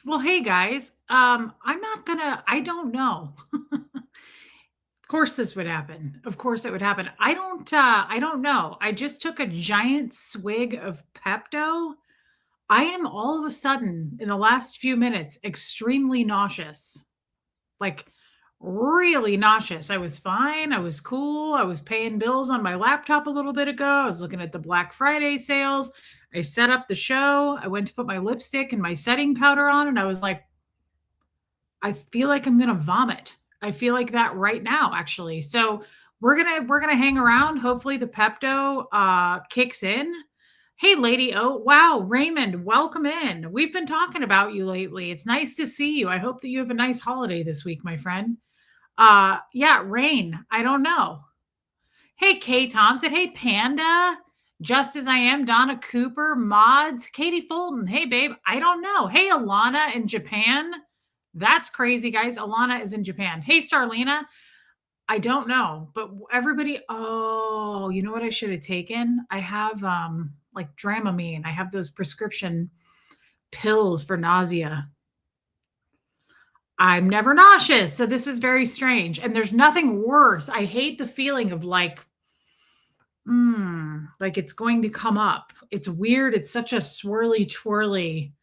Well, hey guys. I don't know. Of course this would happen. Of course it would happen. I don't know. I just took a giant swig of Pepto. I am all of a sudden in the last few minutes extremely nauseous. Like really nauseous. I was fine. I was cool. I was paying bills on my laptop a little bit ago. I was looking at the Black Friday sales. I set up the show. I went to put my lipstick and my setting powder on and I was like, I feel like I'm gonna vomit. I feel like that right now, actually. So we're gonna hang around. Hopefully the Pepto kicks in. Hey, Lady O. Wow, Raymond, welcome in. We've been talking about you lately. It's nice to see you. I hope that you have a nice holiday this week, my friend. Yeah, Rain. I don't know. Hey, Kay Thompson. Hey, Panda. Just as I am, Donna Cooper, Mods, Katie Fulton. Hey, babe. I don't know. Hey, Alana in Japan. That's crazy, guys. Alana is in Japan. Hey, Starlina. I don't know, but everybody. Oh, you know what I should have taken? I have like Dramamine. I have those prescription pills for nausea. I'm never nauseous, so this is very strange. And there's nothing worse. I hate the feeling of like it's going to come up. It's weird. It's such a swirly, twirly,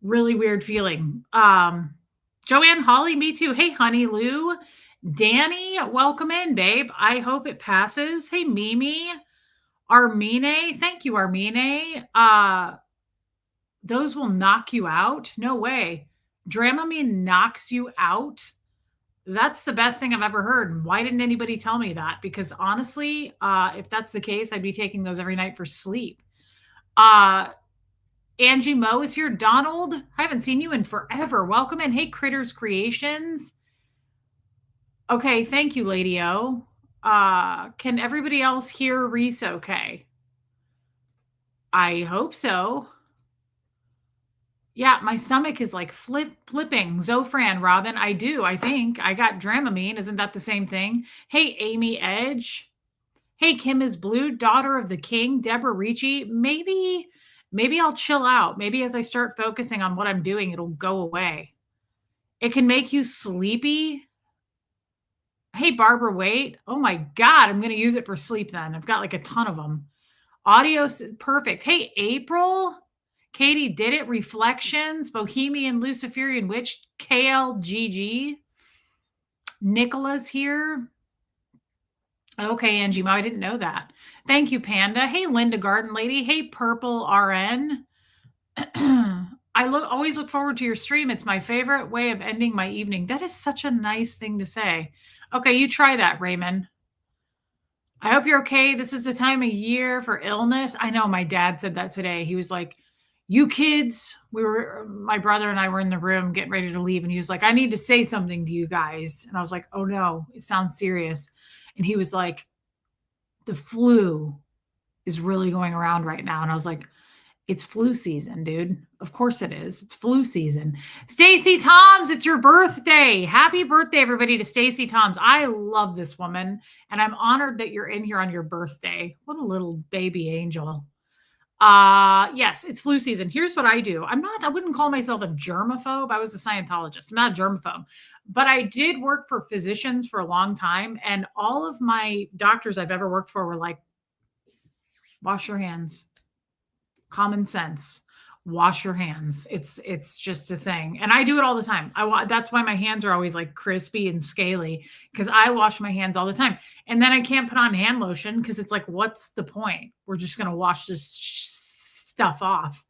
really weird feeling. Joanne Holly, me too. Hey, Honey Lou. Danny, welcome in, babe. I hope it passes. Hey, Mimi. Armine, thank you, Armine. Those will knock you out. No way. Dramamine knocks you out. That's the best thing I've ever heard. Why didn't anybody tell me that? Because honestly, if that's the case, I'd be taking those every night for sleep. Uh, Angie Moe is here. Donald, I haven't seen you in forever. Welcome in. Hey, Critters Creations. Okay, thank you, Lady O. Can everybody else hear Reese okay? I hope so. Yeah, my stomach is like flipping. Zofran, Robin, I do. I think I got Dramamine. Isn't that the same thing? Hey, Amy Edge. Hey, Kim is Blue, daughter of the king, Deborah Ricci. Maybe I'll chill out. Maybe as I start focusing on what I'm doing, it'll go away. It can make you sleepy. Hey, Barbara Wait. Oh my God, I'm going to use it for sleep then. I've got like a ton of them. Audio perfect. Hey, April. Katie did it. Reflections, Bohemian Luciferian Witch, KLGG. Nicola's here. Okay, Angie Mo, I didn't know that. Thank you, Panda. Hey, Linda Garden Lady. Hey, Purple RN. Always look forward to your stream. It's my favorite way of ending my evening. That is such a nice thing to say. Okay, you try that, Raymond. I hope you're okay. This is the time of year for illness. I know my dad said that today. He was like, you kids, my brother and I were in the room getting ready to leave. And he was like, I need to say something to you guys. And I was like, oh no, it sounds serious. And he was like, the flu is really going around right now. And I was like, it's flu season, dude. Of course it is. It's flu season. Stacy Toms, it's your birthday. Happy birthday, everybody, to Stacy Toms. I love this woman, and I'm honored that you're in here on your birthday. What a little baby angel. Yes, it's flu season. Here's what I do. I wouldn't call myself a germaphobe. I was a Scientologist. I'm not a germaphobe. But I did work for physicians for a long time, and all of my doctors I've ever worked for were like, wash your hands. Common sense. Wash your hands. It's just a thing. And I do it all the time. That's why my hands are always like crispy and scaly, because I wash my hands all the time. And then I can't put on hand lotion because it's like, what's the point? We're just going to wash this stuff off.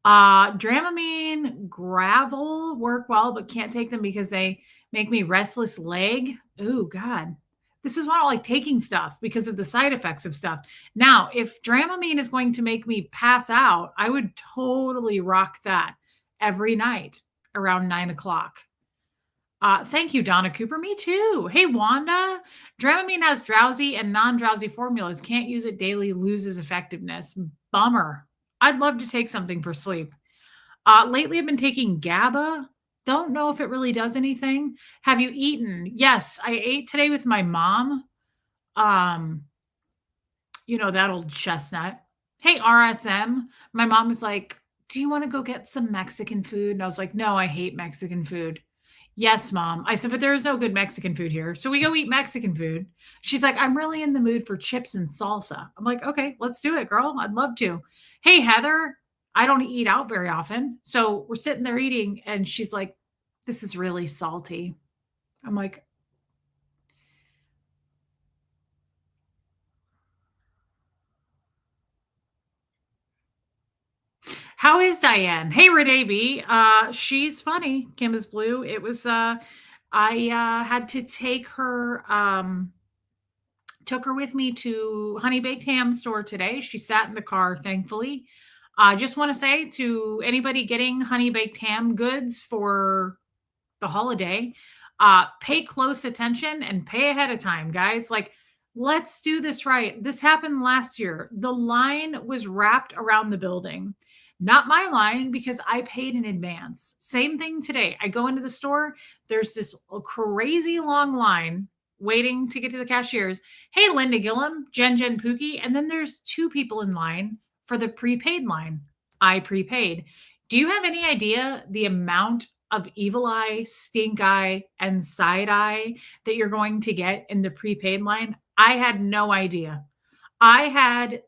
Dramamine, Gravel work well, but can't take them because they make me restless leg. Oh God. This is why I don't like taking stuff, because of the side effects of stuff. Now, if Dramamine is going to make me pass out, I would totally rock that every night around 9 o'clock. Thank you, Donna Cooper. Me too. Hey, Wanda. Dramamine has drowsy and non-drowsy formulas. Can't use it daily, loses effectiveness. Bummer. I'd love to take something for sleep. Lately, I've been taking GABA. Don't know if it really does anything. Have you eaten? Yes, I ate today with my mom. You know, that old chestnut. Hey, RSM. My mom was like, Do you want to go get some Mexican food? And I was like, no, I hate Mexican food. Yes, mom. I said, but there is no good Mexican food here. So we go eat Mexican food. She's like, I'm really in the mood for chips and salsa. I'm like, okay, let's do it, girl. I'd love to. Hey, Heather, I don't eat out very often. So we're sitting there eating, and she's like, this is really salty. I'm like, how is Diane? Hey, Renee B. She's funny. Kim is blue. It was I had to took her with me to Honey Baked Ham store today. She sat in the car, thankfully. I just want to say to anybody getting Honey Baked Ham goods for the holiday, pay close attention and pay ahead of time, guys. Like, let's do this right. This happened last year. The line was wrapped around the building. Not my line because I paid in advance. Same thing today. I go into the store, there's this crazy long line waiting to get to the cashiers. Hey, Linda Gillum, Jen Pookie. And then there's two people in line for the prepaid line. I prepaid. Do you have any idea the amount of evil eye, stink eye, and side eye that you're going to get in the prepaid line? I had no idea. I had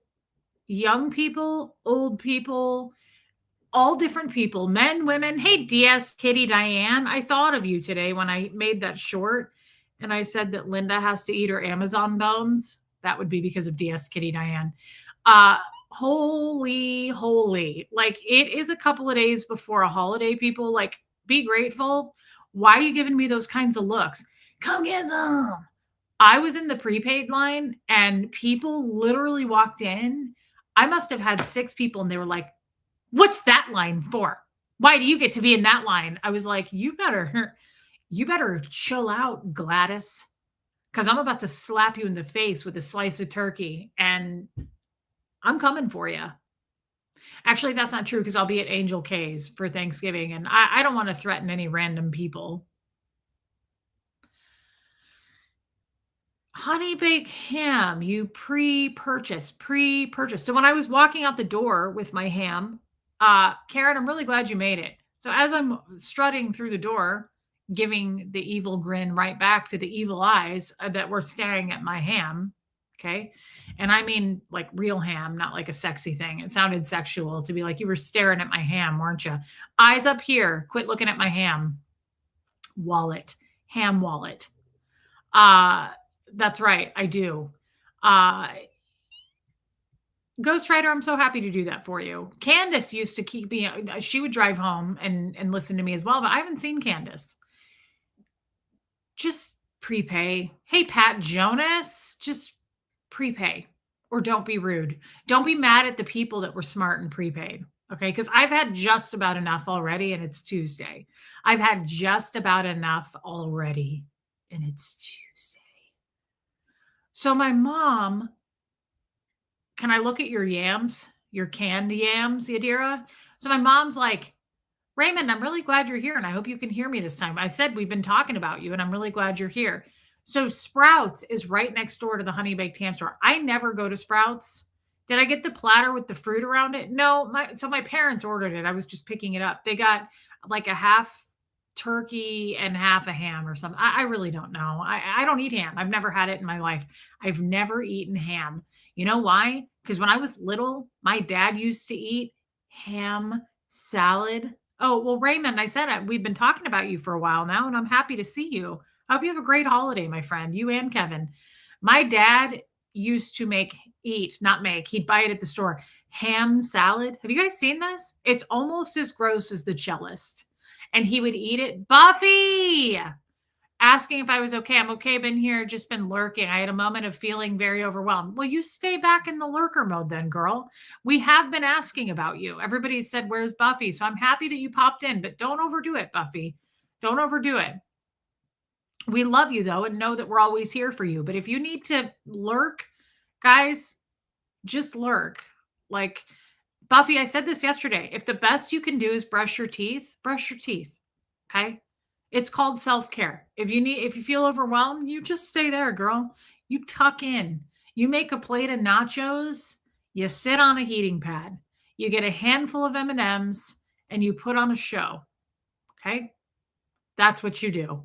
young people, old people, all different people, men, women. Hey, DS Kitty Diane, I thought of you today when I made that short and I said that Linda has to eat her Amazon bones. That would be because of DS Kitty Diane. Uh, holy. Like, it is a couple of days before a holiday, people. Like, be grateful. Why are you giving me those kinds of looks? Come get some. I was in the prepaid line and people literally walked in. I must have had six people and they were like, what's that line for? Why do you get to be in that line? I was like, you better chill out, Gladys, because I'm about to slap you in the face with a slice of turkey and I'm coming for you. Actually, that's not true because I'll be at Angel K's for Thanksgiving and I don't want to threaten any random people. Honey baked ham, you pre-purchase. So when I was walking out the door with my ham, Karen, I'm really glad you made it. So as I'm strutting through the door, giving the evil grin right back to the evil eyes that were staring at my ham. Okay. And I mean like real ham, not like a sexy thing. It sounded sexual to be like, you were staring at my ham, weren't you? Eyes up here. Quit looking at my ham. Wallet, ham wallet. Uh, that's right. I do. Uh, Ghost Rider, I'm so happy to do that for you. Candace used to keep me, she would drive home and listen to me as well, but I haven't seen Candace. Just prepay. Hey, Pat Jonas, just prepay or don't be rude. Don't be mad at the people that were smart and prepaid. Okay. Because I've had just about enough already and it's Tuesday. I've had just about enough already and it's Tuesday. So my mom, can I look at your yams, your canned yams, Yadira? So my mom's like, Raymond, I'm really glad you're here and I hope you can hear me this time. I said we've been talking about you and I'm really glad you're here. So Sprouts is right next door to the Honey Baked Ham store. I never go to Sprouts. Did I get the platter with the fruit around it? No, my parents ordered it. I was just picking it up. They got like a half turkey and half a ham or something. I really don't know. I don't eat ham. I've never had it in my life. I've never eaten ham. You know why? Because when I was little, my dad used to eat ham salad. Oh, well, Raymond, I said it. We've been talking about you for a while now, and I'm happy to see you. I hope you have a great holiday, my friend, you and Kevin. My dad used to not make, he'd buy it at the store, ham salad. Have you guys seen this? It's almost as gross as the cellist. And he would eat it. Buffy! Asking if I was okay. I'm okay. Been here, just been lurking. I had a moment of feeling very overwhelmed. Well, you stay back in the lurker mode then, girl. We have been asking about you. Everybody said, where's Buffy? So I'm happy that you popped in, but don't overdo it, Buffy. Don't overdo it. We love you though, and know that we're always here for you. But if you need to lurk, guys, just lurk. Like Buffy, I said this yesterday. If the best you can do is brush your teeth, brush your teeth. Okay. It's called self-care. If you feel overwhelmed, you just stay there, girl. You tuck in. You make a plate of nachos. You sit on a heating pad. you get a handful of M&Ms, and you put on a show, okay? That's what you do.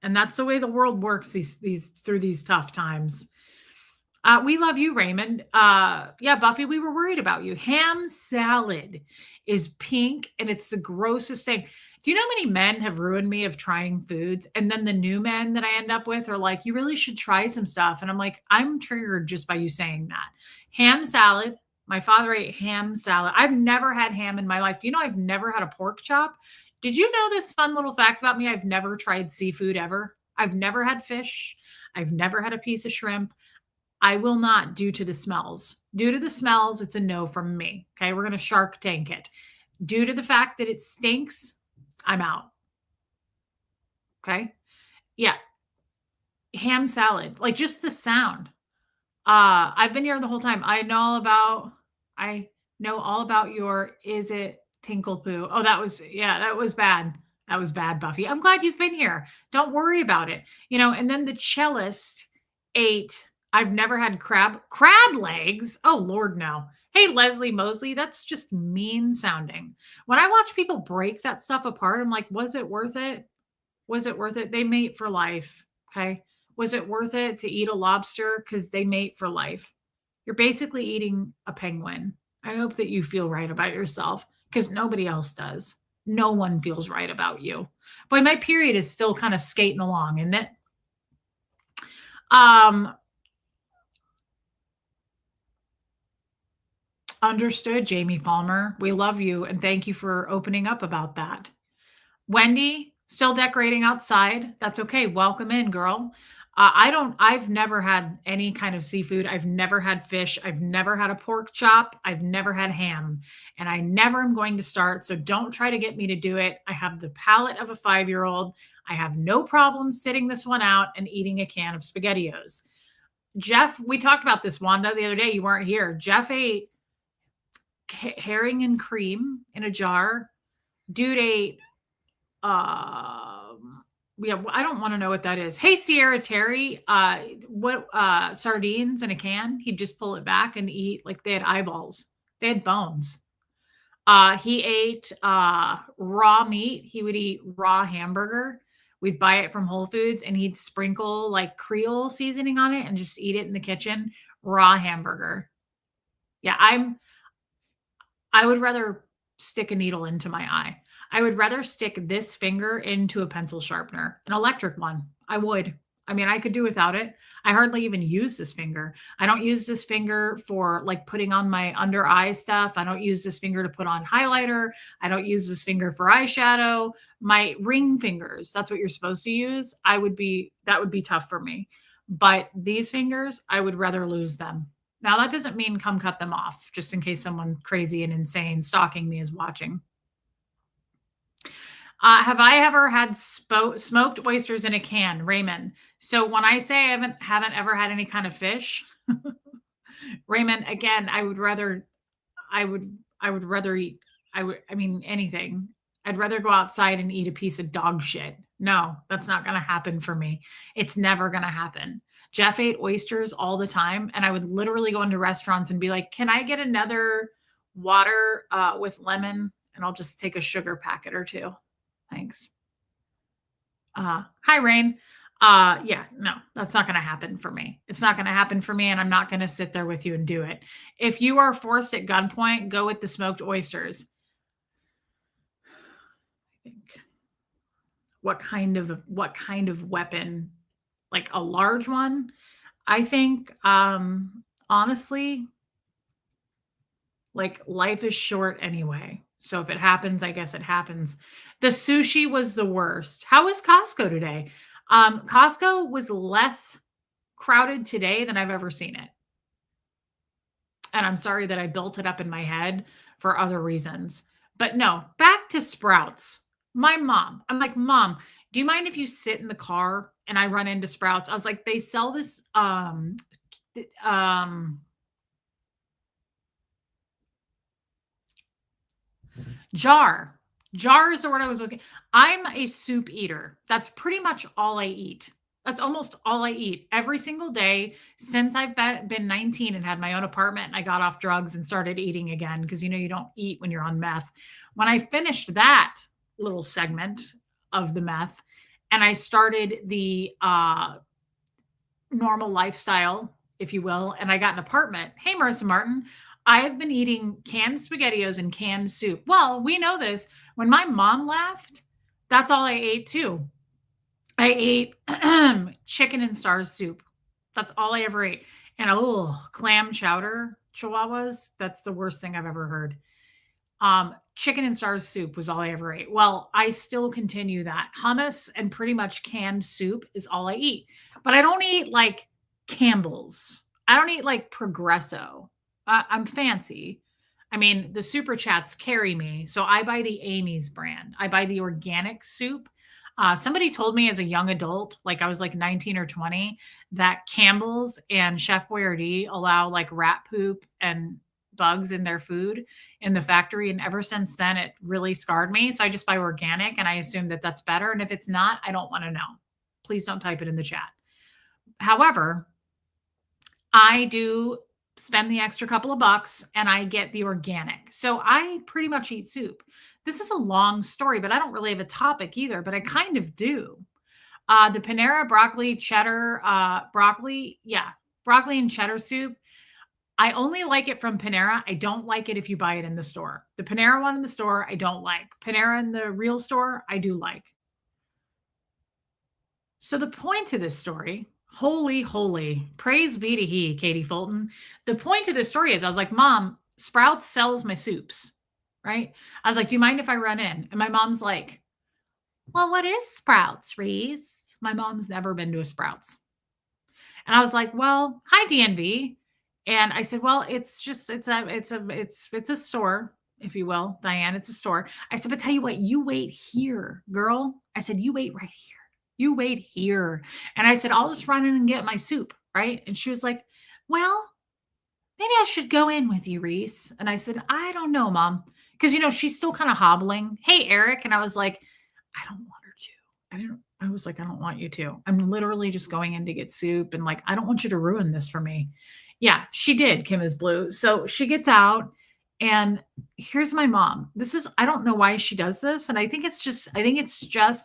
And that's the way the world works these through these tough times. We love you, Raymond. Yeah, Buffy, we were worried about you. Ham salad is pink and it's the grossest thing. Do you know how many men have ruined me of trying foods? And then the new men that I end up with are like, you really should try some stuff. And I'm like, I'm triggered just by you saying that. Ham salad. My father ate ham salad. I've never had ham in my life. Do you know I've never had a pork chop? Did you know this fun little fact about me? I've never tried seafood ever. I've never had fish. I've never had a piece of shrimp. I will not due to the smells. Due to the smells, it's a no from me. Okay. We're going to Shark Tank it. Due to the fact that it stinks, I'm out. Okay. Yeah. Ham salad, like just the sound. I've been here the whole time. I know all about your is it tinkle poo. Oh, that was bad. That was bad, Buffy. I'm glad you've been here. Don't worry about it. And then the cellist ate, I've never had crab legs. Oh Lord, no. Hey, Leslie Mosley, that's just mean sounding. When I watch people break that stuff apart, I'm like, was it worth it? Was it worth it? They mate for life. Okay. Was it worth it to eat a lobster? Because they mate for life. You're basically eating a penguin. I hope that you feel right about yourself because nobody else does. No one feels right about you. Boy, my period is still kind of skating along, isn't it? Understood, Jamie Palmer. We love you and thank you for opening up about that. Wendy, still decorating outside. That's okay. Welcome in, girl. I've never had any kind of seafood. I've never had fish. I've never had a pork chop. I've never had ham. And I never am going to start. So don't try to get me to do it. I have the palate of a 5-year-old. I have no problem sitting this one out and eating a can of SpaghettiOs. Jeff, we talked about this, Wanda, the other day. You weren't here. Jeff ate herring and cream in a jar. Dude ate yeah, I don't want to know what that is. Hey, Sierra Terry, what sardines in a can? He'd just pull it back and eat like they had eyeballs. They had bones. He ate raw meat. He would eat raw hamburger. We'd buy it from Whole Foods and he'd sprinkle like Creole seasoning on it and just eat it in the kitchen. Raw hamburger. Yeah, I would rather stick a needle into my eye. I would rather stick this finger into a pencil sharpener, an electric one. I would. I mean, I could do without it. I hardly even use this finger. I don't use this finger for like putting on my under eye stuff. I don't use this finger to put on highlighter. I don't use this finger for eyeshadow. My ring fingers, that's what you're supposed to use. That would be tough for me. But these fingers, I would rather lose them. Now, that doesn't mean come cut them off, just in case someone crazy and insane stalking me is watching. Have I ever had smoked oysters in a can, Raymond? So when I say I haven't ever had any kind of fish, Raymond, again, I would rather eat. I mean, anything. I'd rather go outside and eat a piece of dog shit. No, that's not going to happen for me. It's never going to happen. Jeff ate oysters all the time, and I would literally go into restaurants and be like, "Can I get another water with lemon?" And I'll just take a sugar packet or two. Thanks. Hi, Rain. Yeah, no, that's not going to happen for me. It's not going to happen for me, and I'm not going to sit there with you and do it. If you are forced at gunpoint, go with the smoked oysters. I think. What kind of weapon? Like a large one? I think, honestly, like life is short anyway. So if it happens, I guess it happens. The sushi was the worst. How was Costco today? Costco was less crowded today than I've ever seen it. And I'm sorry that I built it up in my head for other reasons. But no, back to Sprouts. I'm like, Mom, do you mind if you sit in the car and I run into Sprouts? I was like, they sell this jars are what I was looking. I'm a soup eater. That's pretty much all I eat. That's almost all I eat every single day since I've been 19 and had my own apartment and I got off drugs and started eating again because you don't eat when you're on meth. When I finished that little segment of the meth and I started the normal lifestyle, if you will, and I got an apartment. Hey, Marissa Martin, I have been eating canned SpaghettiOs and canned soup. Well, we know this. When my mom left, that's all I ate too. I ate chicken and stars soup. That's all I ever ate. And clam chowder, chihuahuas. That's the worst thing I've ever heard. Chicken and stars soup was all I ever ate. Well, I still continue that. Hummus and pretty much canned soup is all I eat. But I don't eat like Campbell's. I don't eat like Progresso. I'm fancy. I mean, the super chats carry me. So I buy the Amy's brand. I buy the organic soup. Somebody told me as a young adult, like I was like 19 or 20, that Campbell's and Chef Boyardee allow like rat poop and bugs in their food in the factory. And ever since then, it really scarred me. So I just buy organic and I assume that that's better. And if it's not, I don't want to know. Please don't type it in the chat. However, I do spend the extra couple of bucks and I get the organic. So I pretty much eat soup. This is a long story, but I don't really have a topic either, but I kind of do. The Panera broccoli cheddar, broccoli and cheddar soup. I only like it from Panera. I don't like it if you buy it in the store. The Panera one in the store, I don't like. Panera in the real store, I do like. So the point of this story, holy, praise be to he, Katie Fulton. The point of this story is I was like, Mom, Sprouts sells my soups, right? I was like, do you mind if I run in? And my mom's like, well, what is Sprouts, Reese? My mom's never been to a Sprouts. And I was like, well, hi, DNV. And I said, well, it's a store, if you will, Diane, it's a store. I said, but tell you what, you wait here, girl. I said, you wait right here. You wait here. And I said, I'll just run in and get my soup. Right. And she was like, well, maybe I should go in with you, Reese. And I said, I don't know, Mom. Because, she's still kind of hobbling. Hey, Eric. And I was like, I don't want her to. I was like, I don't want you to. I'm literally just going in to get soup. And like, I don't want you to ruin this for me. Yeah, she did. Kim is blue. So she gets out. And here's my mom. I don't know why she does this. And I think it's just,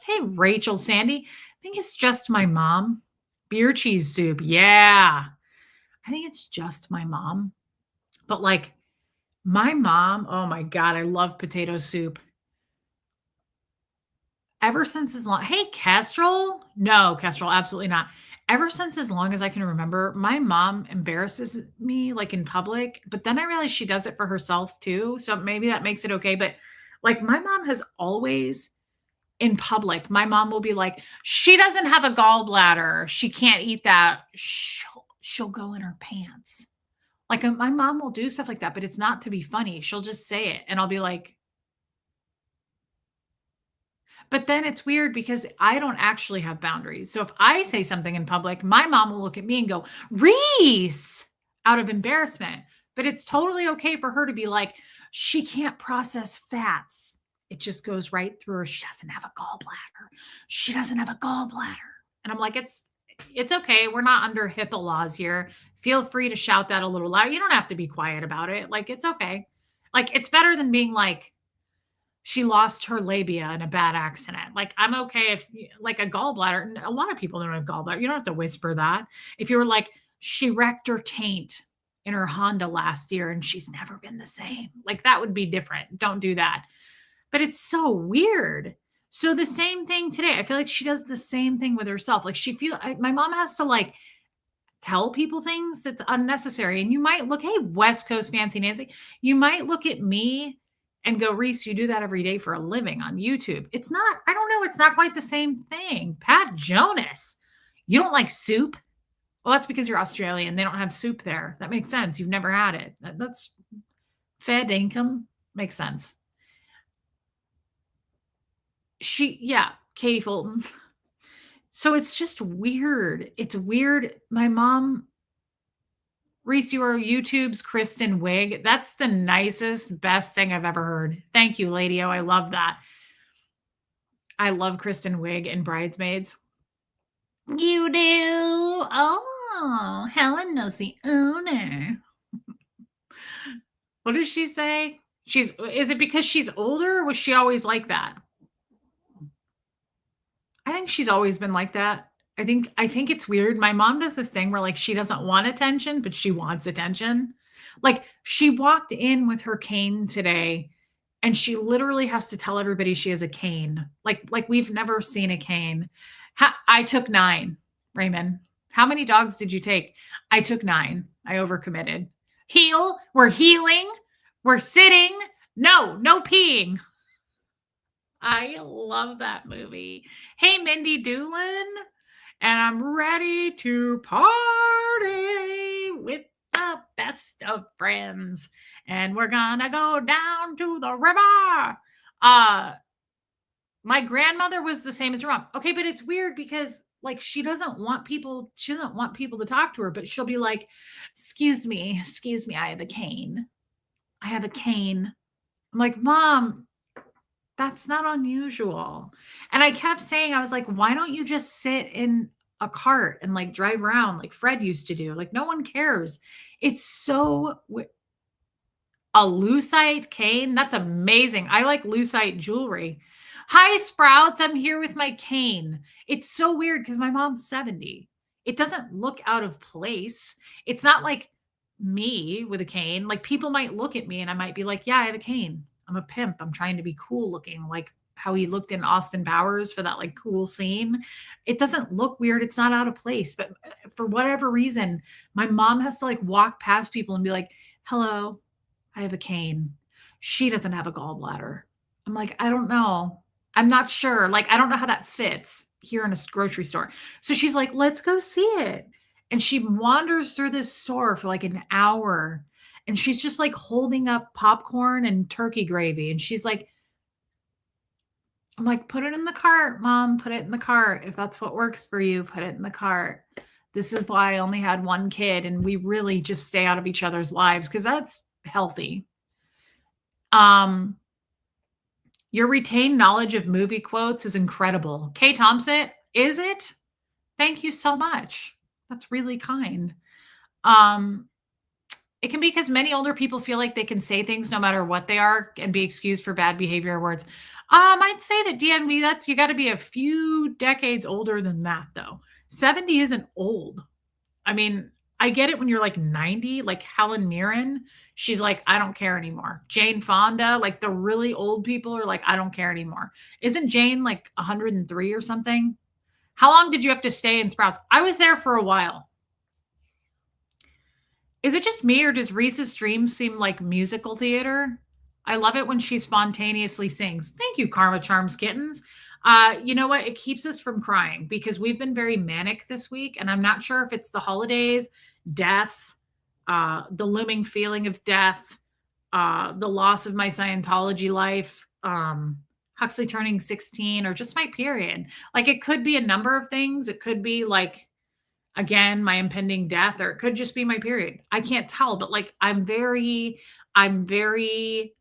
hey, Rachel, Sandy, I think it's just my mom. Beer cheese soup. Yeah. I think it's just my mom. But like my mom, oh my God, I love potato soup. Ever since as long, hey, Kestrel. No, Kestrel, absolutely not. Ever since as long as I can remember, my mom embarrasses me like in public, but then I realize she does it for herself too. So maybe that makes it okay. But like my mom has always in public, my mom will be like, she doesn't have a gallbladder. She can't eat that. She'll go in her pants. Like my mom will do stuff like that, but it's not to be funny. She'll just say it. And I'll be like, but then it's weird because I don't actually have boundaries. So if I say something in public, my mom will look at me and go, Reese, out of embarrassment. But it's totally okay for her to be like, she can't process fats. It just goes right through her. She doesn't have a gallbladder. She doesn't have a gallbladder. And I'm like, it's okay. We're not under HIPAA laws here. Feel free to shout that a little loud. You don't have to be quiet about it. Like, it's okay. Like, it's better than being like, she lost her labia in a bad accident. Like, I'm okay if like a gallbladder, a lot of people don't have gallbladder. You don't have to whisper that. If you were like, she wrecked her taint in her Honda last year and she's never been the same. Like that would be different. Don't do that. But it's so weird. So the same thing today. I feel like she does the same thing with herself. Like my mom has to like tell people things that's unnecessary. And you might look, hey, West Coast Fancy Nancy, you might look at me and go, Reese, you do that every day for a living on YouTube. It's not, I don't know. It's not quite the same thing. Pat Jonas, you don't like soup? Well, that's because you're Australian. They don't have soup there. That makes sense. You've never had it. That's fed income. Makes sense. Katie Fulton. So it's just weird. It's weird. My mom, Reese, you are YouTube's Kristen Wiig. That's the nicest, best thing I've ever heard. Thank you, Lady O. I love that. I love Kristen Wiig and Bridesmaids. You do? Oh, Helen knows the owner. What does she say? Is it because she's older, or was she always like that? I think she's always been like that. I think it's weird. My mom does this thing where, like, she doesn't want attention, but she wants attention. Like, she walked in with her cane today, and she literally has to tell everybody she has a cane. Like we've never seen a cane. I took 9, Raymond. How many dogs did you take? I took 9. I overcommitted. Heal. We're healing. We're sitting. No, no peeing. I love that movie. Hey, Mindy Doolin, and I'm ready to party with the best of friends. And we're gonna go down to the river. Uh, my grandmother was the same as your mom. Okay, but it's weird because like she doesn't want people to talk to her, but she'll be like, excuse me, I have a cane. I have a cane. I'm like, Mom, that's not unusual. And I kept saying, I was like, why don't you just sit in a cart and like drive around like Fred used to do? Like, no one cares. It's so a lucite cane. That's amazing. I like lucite jewelry. Hi, Sprouts. I'm here with my cane. It's so weird because my mom's 70. It doesn't look out of place. It's not like me with a cane. Like people might look at me and I might be like, yeah, I have a cane. I'm a pimp. I'm trying to be cool looking, like how he looked in Austin Powers for that like cool scene. It doesn't look weird. It's not out of place. But for whatever reason, my mom has to like walk past people and be like, hello, I have a cane. She doesn't have a gallbladder. I'm like, I don't know. I'm not sure. Like, I don't know how that fits here in a grocery store. So she's like, let's go see it. And she wanders through this store for like an hour. And she's just like holding up popcorn and turkey gravy. And she's like, I'm like, put it in the cart, Mom. Put it in the cart. If that's what works for you, put it in the cart. This is why I only had one kid. And we really just stay out of each other's lives because that's healthy. Um, your retained knowledge of movie quotes is incredible. Kay Thompson, is it? Thank you so much. That's really kind. Um, it can be because many older people feel like they can say things no matter what they are and be excused for bad behavior or words. I'd say that DNV, that's you got to be a few decades older than that, though. 70 isn't old. I mean, I get it when you're like 90, like Helen Mirren. She's like, I don't care anymore. Jane Fonda, like the really old people are like, I don't care anymore. Isn't Jane like 103 or something? How long did you have to stay in Sprouts? I was there for a while. Is it just me or does Reese's Dreams seem like musical theater? I love it when she spontaneously sings. Thank you, Karma Charms Kittens. You know what? It keeps us from crying because we've been very manic this week, and I'm not sure if it's the holidays, death, the looming feeling of death, the loss of my Scientology life, Huxley turning 16, or just my period. Like it could be a number of things. It could be like again my impending death, or it could just be my period. I can't tell, but like I'm very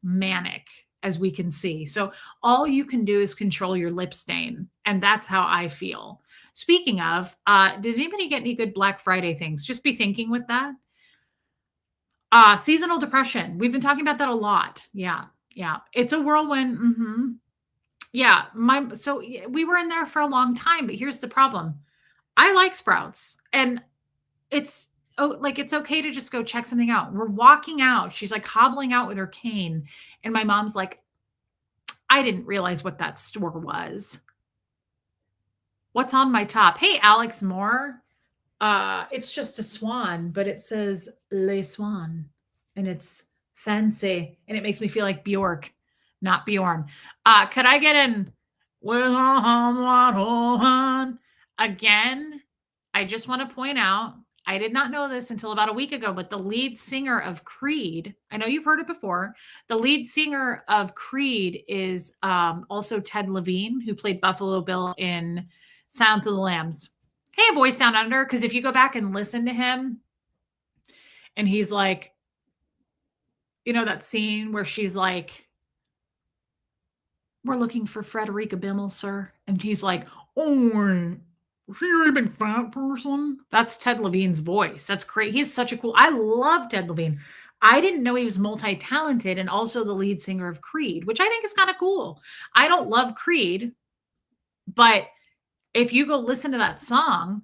manic, as we can see. So all you can do is control your lip stain, and that's how I feel. Speaking of, did anybody get any good Black Friday things? Just be thinking with that. Seasonal depression, we've been talking about that a lot. Yeah, yeah, it's a whirlwind. Yeah, we were in there for a long time, but here's the problem. I like Sprouts, and it's like it's okay to just go check something out. We're walking out. She's like hobbling out with her cane, and my mom's like, I didn't realize what that store was. What's on my top? Hey, Alex Moore. It's just a swan, but it says Le Swan, and it's fancy, and it makes me feel like Bjork, not Bjorn. Could I get in with a hum again? I just want to point out, I did not know this until about a week ago, but the lead singer of Creed, I know you've heard it before. The lead singer of Creed is also Ted Levine, who played Buffalo Bill in Silence of the Lambs. Hey, Voice Down Under, because if you go back and listen to him, and he's like, you know, that scene where she's like, we're looking for Frederica Bimmel, sir. And he's like, oh, "So you're a big fat person?" That's Ted Levine's voice. That's great. He's such a cool I love Ted Levine. I didn't know he was multi-talented and also the lead singer of Creed, which I think is kinda cool. I don't love Creed, but if you go listen to that song,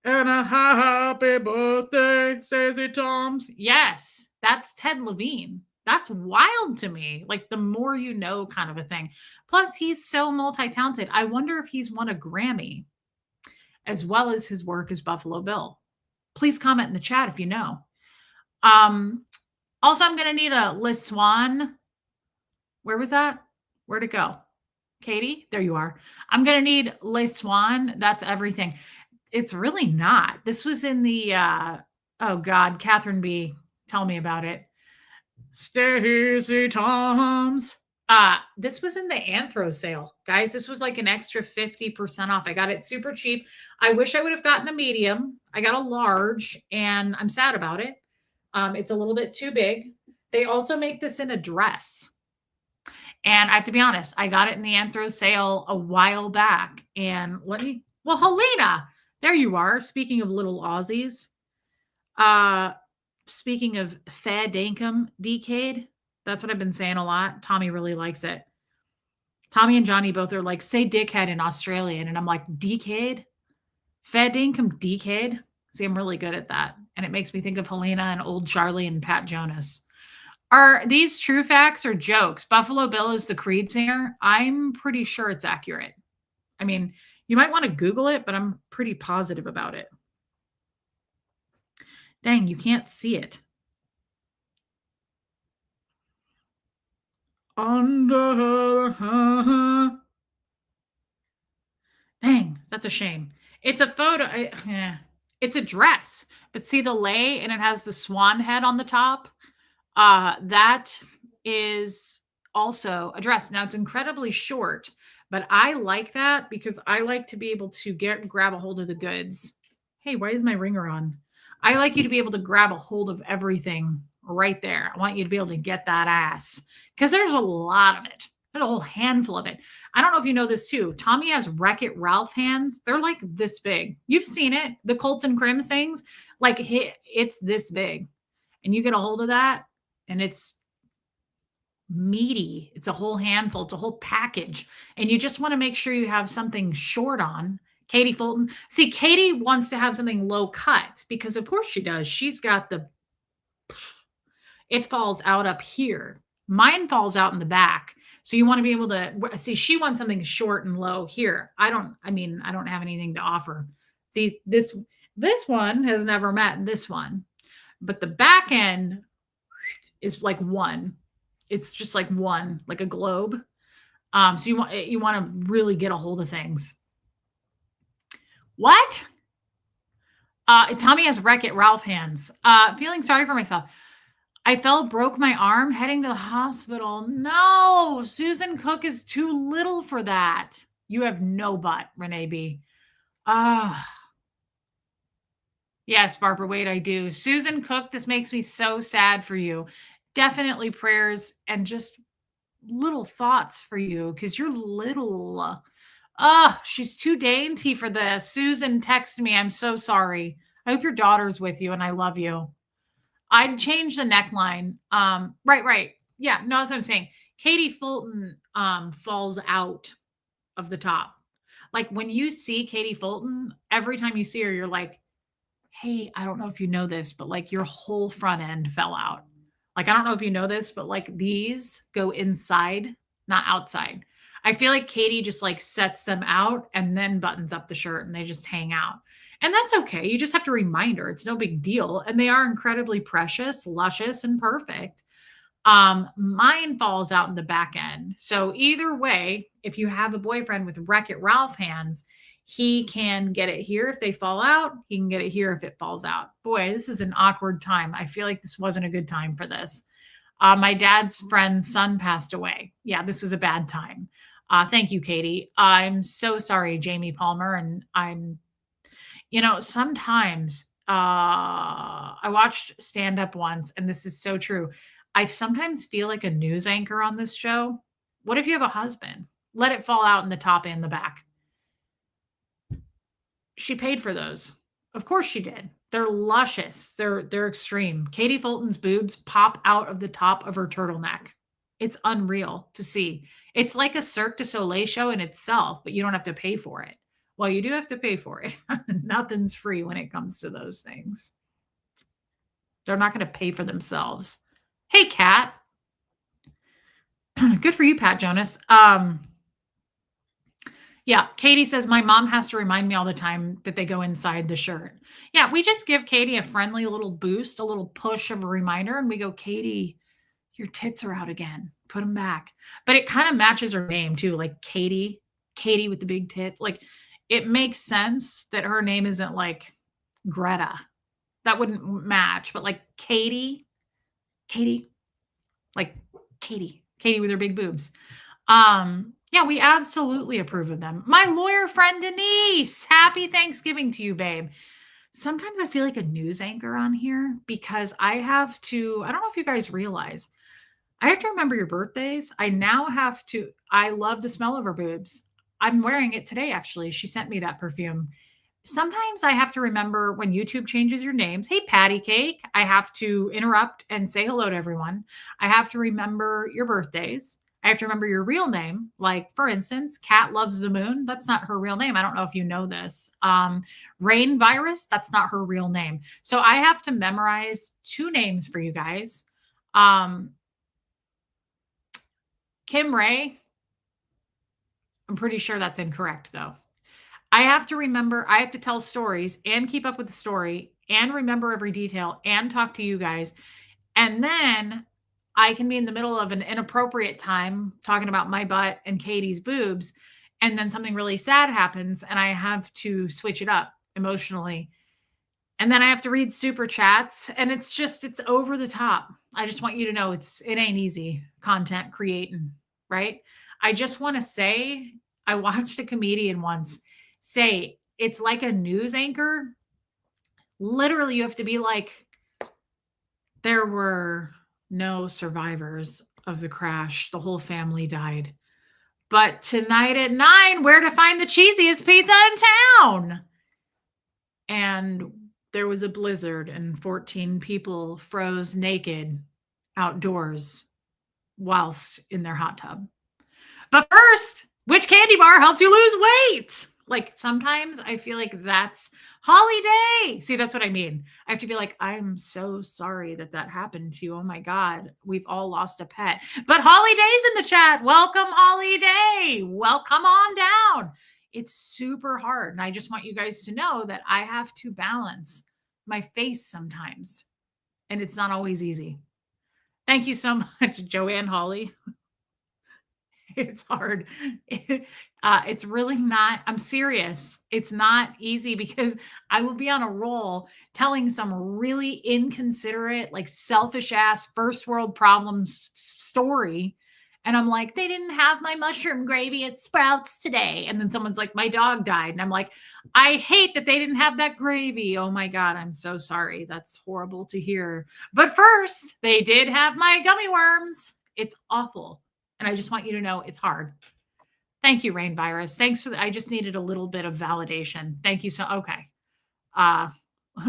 and a happy birthday, Stacey Toms. Yes, that's Ted Levine. That's wild to me. Like the more you know, kind of a thing. Plus, he's so multi talented. I wonder if he's won a Grammy as well as his work as Buffalo Bill. Please comment in the chat if you know. Um, Also, I'm going to need a Liz Swan. Where was that? Where'd it go? Katie, there you are. I'm going to need Liz Swan. That's everything. It's really not. This was in the oh god, Catherine B. Tell me about it. Stacey Toms. This was in the Anthro sale, guys. This was like an extra 50% off. I got it super cheap. I wish I would have gotten a medium. I got a large, and I'm sad about it. It's a little bit too big. They also make this in a dress. And I have to be honest, I got it in the Anthro sale a while back. And well, Helena, there you are. Speaking of little Aussies, uh, speaking of fair dinkum decade, that's what I've been saying a lot. Tommy really likes it. Tommy and Johnny both are like, say dickhead in Australian. And I'm like, decade? Fair dinkum decade? See, I'm really good at that. And it makes me think of Helena and old Charlie and Pat Jonas. Are these true facts or jokes? Buffalo Bill is the Creed singer. I'm pretty sure it's accurate. I mean, you might want to Google it, but I'm pretty positive about it. Dang, you can't see it. Dang, that's a shame. It's a photo. It's a dress, but see the lay, and it has the swan head on the top. That is also a dress. Now it's incredibly short, but I like that because I like to be able to grab a hold of the goods. Hey, why is my ringer on? I like you to be able to grab a hold of everything right there. I want you to be able to get that ass because there's a lot of it. There's a whole handful of it. I don't know if you know this too. Tommy has Wreck-It Ralph hands. They're like this big. You've seen it. The Colton Crims things, like it's this big. And you get a hold of that and it's meaty. It's a whole handful. It's a whole package. And you just want to make sure you have something short on. Katie Fulton. See, Katie wants to have something low cut because of course she does. She's got it falls out up here. Mine falls out in the back. So you want to be able to see, she wants something short and low here. I don't have anything to offer. This one has never met this one, but the back end is like one. It's just like one, like a globe. So you want to really get a hold of things. What? Tommy has Wreck-It Ralph hands. Feeling sorry for myself. I broke my arm heading to the hospital. No, Susan Cook is too little for that. You have no butt, Renee B. Yes, Barbara Wade, I do. Susan Cook, this makes me so sad for you. Definitely prayers and just little thoughts for you because you're little. She's too dainty for this. Susan, text me. I'm so sorry. I hope your daughter's with you and I love you. I'd change the neckline. Right. Yeah, no, that's what I'm saying. Katie Fulton falls out of the top. Like when you see Katie Fulton, every time you see her, you're like, hey, I don't know if you know this, but like your whole front end fell out. Like, I don't know if you know this, but like these go inside, not outside. I feel like Katie just like sets them out and then buttons up the shirt and they just hang out. And that's okay. You just have to remind her it's no big deal. And they are incredibly precious, luscious, and perfect. Mine falls out in the back end. So either way, if you have a boyfriend with Wreck-It Ralph hands, he can get it here if they fall out. He can get it here if it falls out. Boy, this is an awkward time. I feel like this wasn't a good time for this. My dad's friend's son passed away. Yeah, this was a bad time. Thank you, Katie. I'm so sorry, Jamie Palmer. And sometimes I watched stand up once, and this is so true. I sometimes feel like a news anchor on this show. What if you have a husband? let it fall out in the top and the back. She paid for those. Of course she did. They're luscious. They're extreme. Katie Fulton's boobs pop out of the top of her turtleneck. It's unreal to see. It's like a Cirque du Soleil show in itself, but you don't have to pay for it. Well, you do have to pay for it. Nothing's free when it comes to those things. They're not going to pay for themselves. Hey, Kat. Good for you, Pat Jonas. Yeah, Katie says my mom has to remind me all the time that they go inside the shirt. Yeah, we just give Katie a friendly little boost, a little push of a reminder, and we go, Katie, your tits are out again. Put them back. But it kind of matches her name too, like Katie, Katie with the big tits. Like it makes sense that her name isn't like Greta. That wouldn't match, but like Katie, Katie, like Katie with her big boobs. Yeah, we absolutely approve of them. My lawyer friend Denise, happy Thanksgiving to you, babe. Sometimes I feel like a news anchor on here because I have to, I don't know if you guys realize, I have to remember your birthdays. I now have to, I love the smell of her boobs. I'm wearing it today, actually. She sent me that perfume. Sometimes I have to remember when YouTube changes your names. Hey, Patty Cake. I have to interrupt and say hello to everyone. I have to remember your birthdays. I have to remember your real name. Like, for instance, Cat Loves the Moon. That's not her real name. I don't know if you know this. Rain Virus. That's not her real name. So I have to memorize two names for you guys. Kim Ray. I'm pretty sure that's incorrect, though. I have to remember, I have to tell stories and keep up with the story and remember every detail and talk to you guys. And then I can be in the middle of an inappropriate time talking about my butt and Katie's boobs. And then something really sad happens and I have to switch it up emotionally. And then I have to read super chats and it's over the top. I just want you to know it ain't easy content creating, right? I just want to say, I watched a comedian once say it's like a news anchor. Literally, you have to be like, there were no survivors of the crash. The whole family died. But tonight at 9, where to find the cheesiest pizza in town? And there was a blizzard and 14 people froze naked outdoors whilst in their hot tub. But first, which candy bar helps you lose weight? Like sometimes I feel like that's holiday. See, that's what I mean. I have to be like, I'm so sorry that happened to you. Oh my God, we've all lost a pet. But Holiday's in the chat. Welcome, Holiday. Well, come on down. It's super hard. And I just want you guys to know that I have to balance my face sometimes. And it's not always easy. Thank you so much, Joanne Holly. It's hard. It's really not, I'm serious. It's not easy because I will be on a roll telling some really inconsiderate, like selfish ass first world problems story. And I'm like, they didn't have my mushroom gravy at Sprouts today. And then someone's like, my dog died. And I'm like, I hate that they didn't have that gravy. Oh my God, I'm so sorry. That's horrible to hear. But first, they did have my gummy worms. It's awful. And I just want you to know it's hard. Thank you, Rain Virus. Thanks for I just needed a little bit of validation. Thank you. So, okay.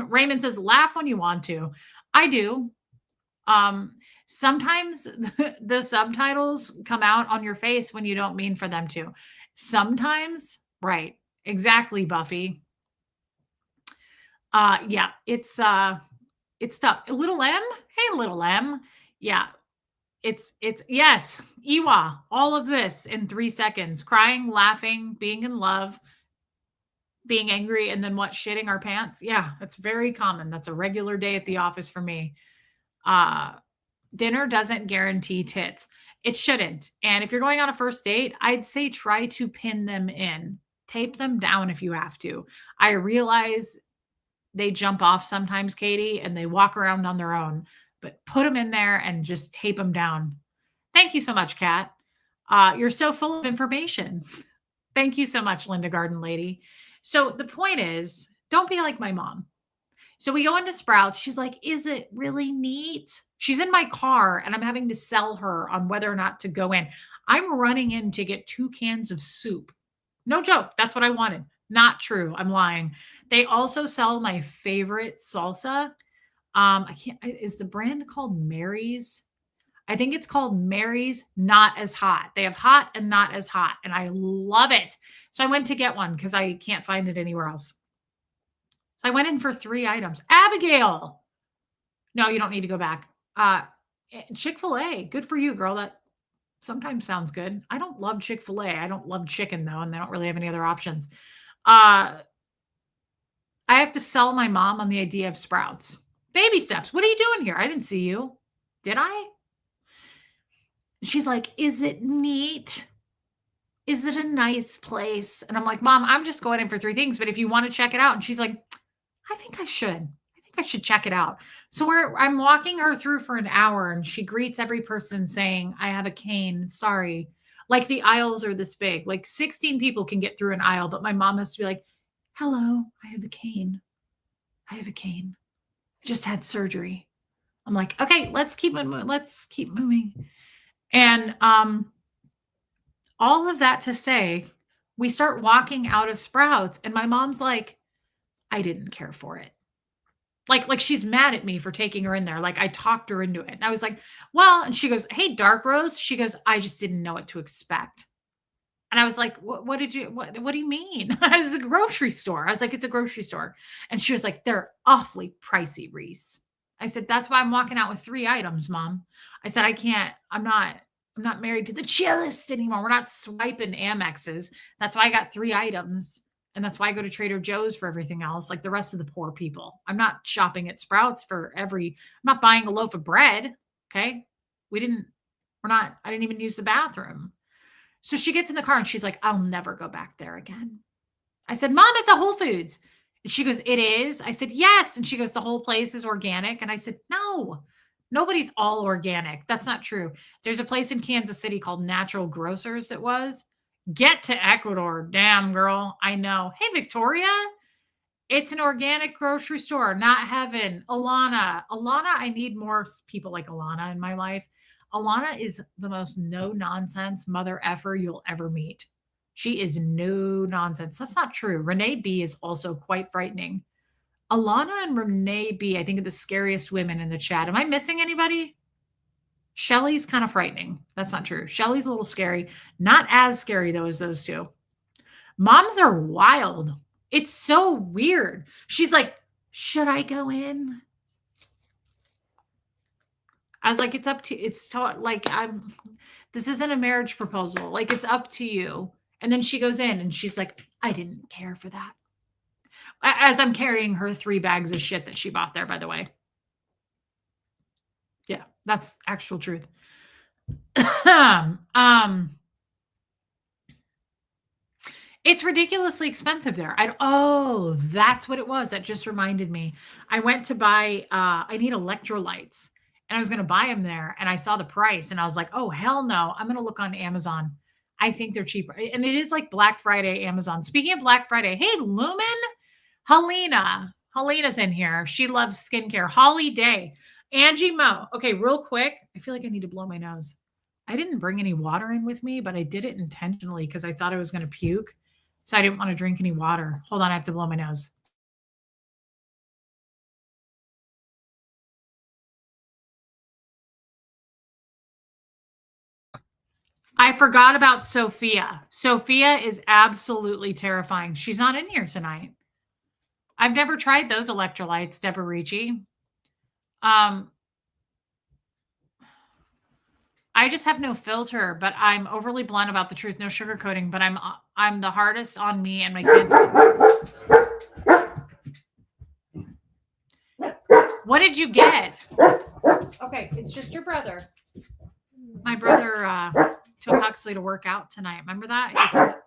Raymond says, laugh when you want to. I do. Sometimes the subtitles come out on your face when you don't mean for them to. Sometimes, right. Exactly, Buffy. Yeah, it's tough. Little M? Hey, Little M. Yeah. It's yes, Iwa, all of this in 3 seconds. Crying, laughing, being in love, being angry, and then what, shitting our pants? Yeah, that's very common. That's a regular day at the office for me. Dinner doesn't guarantee tits. It shouldn't. And if you're going on a first date, I'd say try to pin them in. Tape them down if you have to. I realize they jump off sometimes, Katie, and they walk around on their own. But put them in there and just tape them down. Thank you so much, Kat. You're so full of information. Thank you so much, Linda Garden Lady. So the point is, don't be like my mom. So we go into Sprouts. She's like, "Is it really neat?" She's in my car and I'm having to sell her on whether or not to go in. I'm running in to get 2 cans of soup. No joke. That's what I wanted. Not true. I'm lying. They also sell my favorite salsa. I can't is the brand called Mary's? I think it's called Mary's Not As Hot. They have hot and not as hot, and I love it. So I went to get one because I can't find it anywhere else. So I went in for 3 items. Abigail. No, you don't need to go back. Chick-fil-A. Good for you, girl. That sometimes sounds good. I don't love Chick-fil-A. I don't love chicken though, and they don't really have any other options. Uh, I have to sell my mom on the idea of Sprouts. Baby steps. What are you doing here? I didn't see you. Did I? She's like, "Is it neat? Is it a nice place?" And I'm like, "Mom, I'm just going in for 3 things, but if you want to check it out." And she's like, "I think I should. I think I should check it out." So I'm walking her through for an hour and she greets every person saying, "I have a cane. Sorry." Like the aisles are this big. Like 16 people can get through an aisle, but my mom has to be like, "Hello, I have a cane. I have a cane. I just had surgery." I'm like, "Okay, let's keep it let's keep moving." And all of that to say, we start walking out of Sprouts and my mom's like, "I didn't care for it." Like she's mad at me for taking her in there. Like I talked her into it. And I was like, "Well," and she goes, "Hey, Dark Rose." She goes, "I just didn't know what to expect." And I was like, what did you what do you mean?" I was a grocery store. I was like, "It's a grocery store." And she was like, "They're awfully pricey, Reese." I said, "That's why I'm walking out with 3 items, Mom." I said, "I can't, I'm not married to the chillest anymore. We're not swiping Amexes. That's why I got 3 items. And that's why I go to Trader Joe's for everything else, like the rest of the poor people. I'm not shopping at Sprouts I'm not buying a loaf of bread. Okay. We didn't, I didn't even use the bathroom." So she gets in the car and she's like, "I'll never go back there again." I said, "Mom, it's a Whole Foods." And she goes, "It is?" I said, "Yes." And she goes, "The whole place is organic." And I said, "No, nobody's all organic. That's not true. There's a place in Kansas City called Natural Grocers that was. Get to Ecuador. Damn, girl. I know. Hey, Victoria. It's an organic grocery store, not heaven. Alana, I need more people like Alana in my life. Alana is the most no nonsense mother effer you'll ever meet. She is no nonsense. That's not true. Renee B is also quite frightening. Alana and Renee B, I think, are the scariest women in the chat. Am I missing anybody? Shelly's kind of frightening. That's not true. Shelly's a little scary. Not as scary, though, as those two. Moms are wild. It's so weird. She's like, "Should I go in?" I was like, this isn't a marriage proposal. Like, it's up to you. And then she goes in and she's like, "I didn't care for that." As I'm carrying her 3 bags of shit that she bought there, by the way. Yeah, that's actual truth. It's ridiculously expensive there. That's what it was. That just reminded me. I went to buy, I need electrolytes and I was going to buy them there and I saw the price and I was like, "Oh, hell no. I'm going to look on Amazon. I think they're cheaper." And it is like Black Friday, Amazon. Speaking of Black Friday, hey, Lumen, Helena's in here. She loves skincare. Holly Day, Angie Mo. Okay, real quick. I feel like I need to blow my nose. I didn't bring any water in with me, but I did it intentionally because I thought I was going to puke. So I didn't want to drink any water. Hold on, I have to blow my nose. I forgot about Sophia. Sophia is absolutely terrifying. She's not in here tonight. I've never tried those electrolytes, Deborah Ricci. I just have no filter, but I'm overly blunt about the truth, no sugarcoating, but I'm the hardest on me and my kids. What did you get? Okay, it's just your brother. My brother took Huxley to work out tonight. Remember that?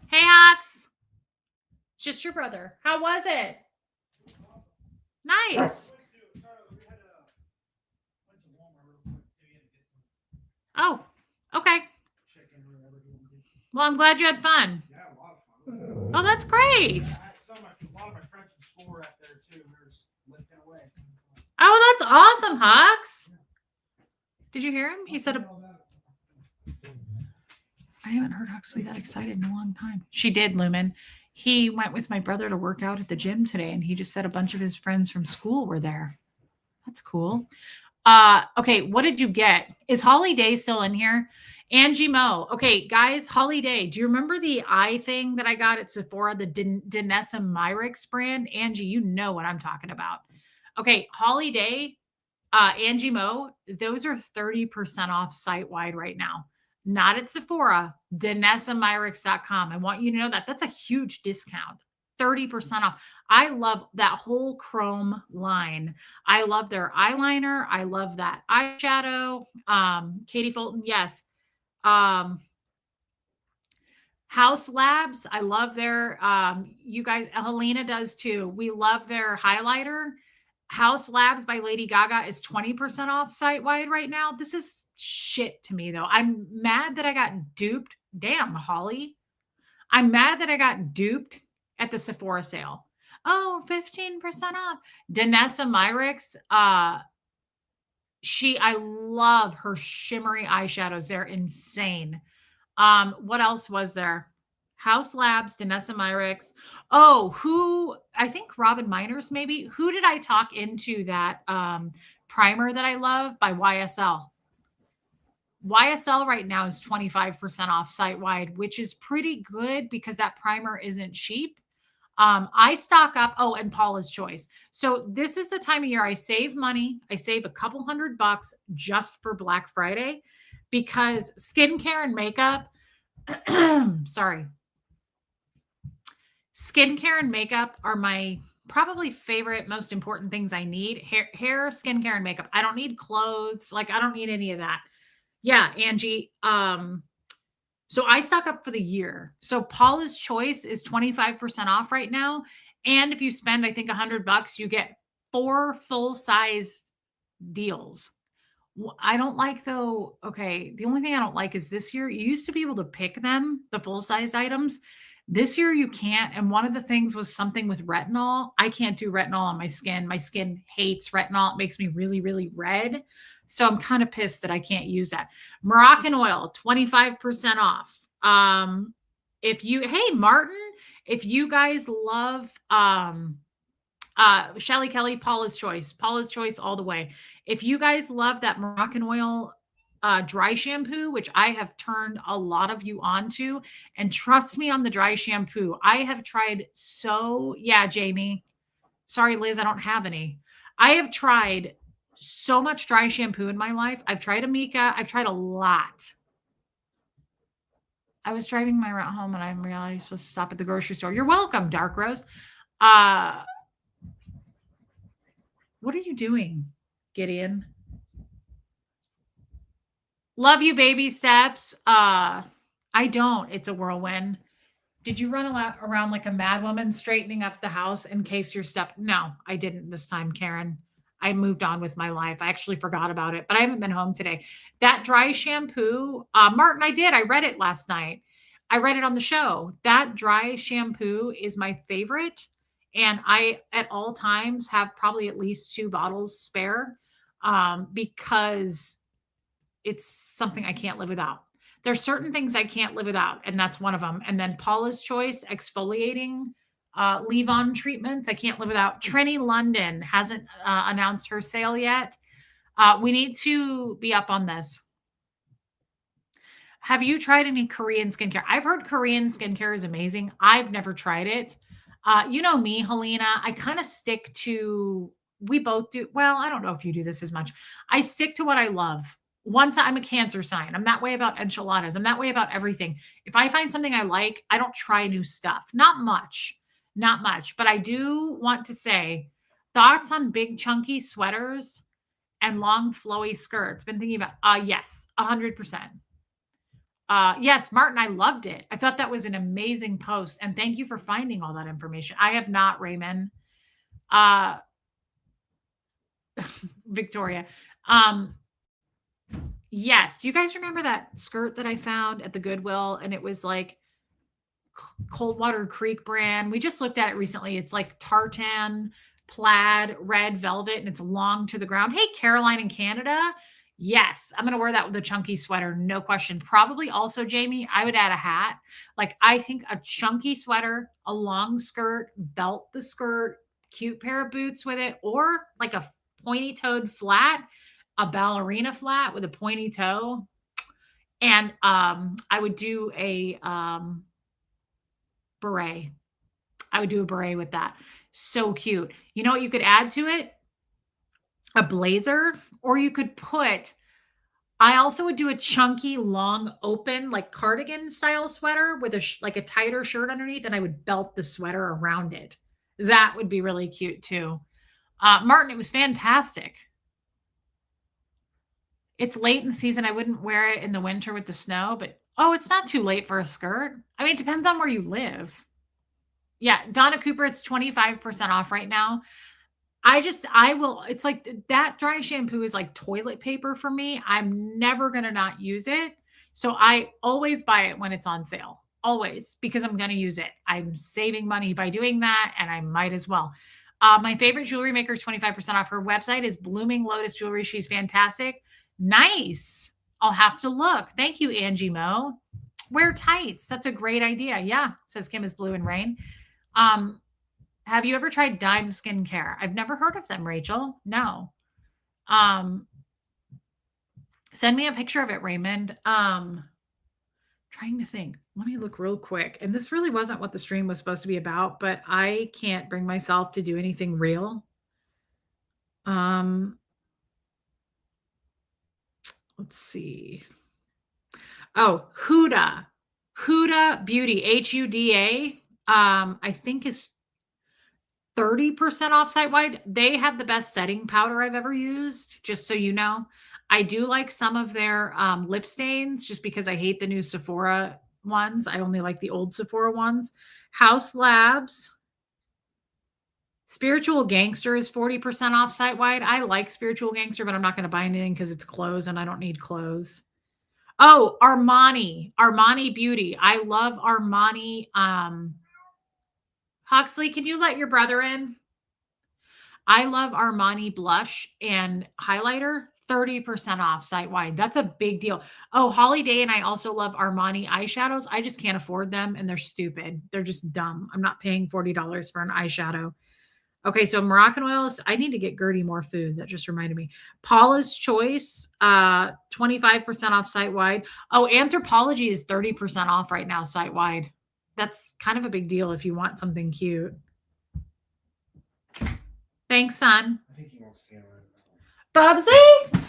Hey, Hux. It's just your brother. How was it? Nice. Oh, okay. Well, I'm glad you had fun. Oh, that's great. Yeah, I had a lot of my friends from school were out there too. We were just lifting away. Oh, that's awesome, Hux. Yeah. Did you hear him? He said, I haven't heard Huxley that excited in a long time. She did, Lumen. He went with my brother to work out at the gym today, and he just said a bunch of his friends from school were there. That's cool. Okay, what did you get? Is Holly Day still in here? Angie Mo. Okay, guys, Holly Day. Do you remember the eye thing that I got at Sephora, the Danessa Myrix brand? Angie, you know what I'm talking about. Okay, Holly Day, Angie Mo, those are 30% off site wide right now. Not at Sephora, DanessaMyrix.com. I want you to know that that's a huge discount. 30% off. I love that whole chrome line. I love their eyeliner. I love that eyeshadow. Katie Fulton, yes. Haus Labs, I love their you guys, Helena does too. We love their highlighter. Haus Labs by Lady Gaga is 20% off site wide right now. This is shit to me though. I'm mad that I got duped. Damn, Holly. I'm mad that I got duped at the Sephora sale. Oh, 15% off. Danessa Myrix, I love her shimmery eyeshadows. They're insane. What else was there? Haus Labs, Danessa Myrix. Oh, I think Robin Miners, maybe. Who did I talk into that primer that I love by YSL? YSL right now is 25% off site wide, which is pretty good because that primer isn't cheap. I stock up. Oh, and Paula's Choice. So this is the time of year I save money. I save a couple $100 just for Black Friday because skincare and makeup, sorry. Skincare and makeup are my probably favorite, most important things I need. Hair, skincare, and makeup. I don't need clothes. Like I don't need any of that. Yeah, Angie. So I stock up for the year. So Paula's Choice is 25% off right now. And if you spend, I think $100, you get 4 full size deals. I don't like though. Okay. The only thing I don't like is this year you used to be able to pick them, the full size items. This year you can't. And one of the things was something with retinol. I can't do retinol on my skin. My skin hates retinol. It makes me really, really red. So I'm kind of pissed that I can't use that. Moroccan oil, 25% off. Hey, Martin, if you guys love, Shelly Kelly, Paula's Choice all the way. If you guys love that Moroccan oil dry shampoo, which I have turned a lot of you onto, and trust me on the dry shampoo, I have tried yeah, Jamie. Sorry, Liz, I don't have any. I have tried so much dry shampoo in my life. I've tried Amika. I've tried a lot. I was driving my route home and I'm really supposed to stop at the grocery store. You're welcome, Dark Rose. What are you doing, Gideon? Love you, baby steps. I don't. It's a whirlwind. Did you run around like a mad woman straightening up the house in case you're stuck? No, I didn't this time, Karen. I moved on with my life. I actually forgot about it, but I haven't been home today. That dry shampoo, Martin, I did. I read it last night. I read it on the show. That dry shampoo is my favorite. And I, at all times, have probably at least 2 bottles spare because it's something I can't live without. There's certain things I can't live without, and that's one of them. And then Paula's Choice exfoliating leave-on treatments. I can't live without. Trini London hasn't announced her sale yet. We need to be up on this. Have you tried any Korean skincare? I've heard Korean skincare is amazing. I've never tried it. You know me, Helena. I kind of stick to, we both do. Well, I don't know if you do this as much. I stick to what I love. Once I'm a Cancer sign. I'm that way about enchiladas. I'm that way about everything. If I find something I like, I don't try new stuff. Not much. But I do want to say thoughts on big chunky sweaters and long flowy skirts. Been thinking about, yes, 100%. Yes, Martin, I loved it. I thought that was an amazing post. And thank you for finding all that information. I have not, Raymond. Victoria. Yes. Do you guys remember that skirt that I found at the Goodwill? And it was like Coldwater Creek brand. We just looked at it recently. It's like tartan, plaid, red velvet, and it's long to the ground. Hey, Caroline in Canada. Yes, I'm going to wear that with a chunky sweater. No question. Probably also, Jamie, I would add a hat. Like, I think a chunky sweater, a long skirt, belt the skirt, cute pair of boots with it, or like a pointy toed flat, a ballerina flat with a pointy toe. And I would do a beret. I would do a beret with that. So cute. You know what you could add to it? A blazer, or you could put I also would do a chunky, long, open, like cardigan style sweater with like a tighter shirt underneath, and I would belt the sweater around it. That would be really cute too. Martin, it was fantastic. It's late in the season. I wouldn't wear it in the winter with the snow, but oh, it's not too late for a skirt. I mean, it depends on where you live. Yeah, Donna Cooper, it's 25% off right now. I will, it's like that dry shampoo is like toilet paper for me. I'm never going to not use it. So I always buy it when it's on sale, always, because I'm going to use it. I'm saving money by doing that, and I might as well. My favorite jewelry maker is 25% off. Her website is Blooming Lotus Jewelry. She's fantastic. Nice. I'll have to look. Thank you, Angie Mo. Wear tights. That's a great idea. Yeah, says Kim is Blue and Rain. Have you ever tried Dime Skincare? I've never heard of them, Rachel. No. Send me a picture of it, Raymond. Trying to think. Let me look real quick. And this really wasn't what the stream was supposed to be about, but I can't bring myself to do anything real. Let's see. Oh, Huda. Huda Beauty, Huda. I think is 30% off site wide. They have the best setting powder I've ever used, just so you know. I do like some of their lip stains just because I hate the new Sephora ones. I only like the old Sephora ones. House Labs. Spiritual Gangster is 40% off site wide. I like Spiritual Gangster, but I'm not going to buy anything because it's clothes and I don't need clothes. Oh, Armani Beauty. I love Armani. Huxley, can you let your brother in? I love Armani blush and highlighter, 30% off site wide. That's a big deal. Oh, Holly Day and I also love Armani eyeshadows. I just can't afford them and they're stupid. They're just dumb. I'm not paying $40 for an eyeshadow. Okay, so Moroccan oils. I need to get Gertie more food. That just reminded me. Paula's Choice, 25% off site wide. Oh, Anthropology is 30% off right now site wide. That's kind of a big deal if you want something cute. Thanks, son. I think he wants to stand right Bubsy? now.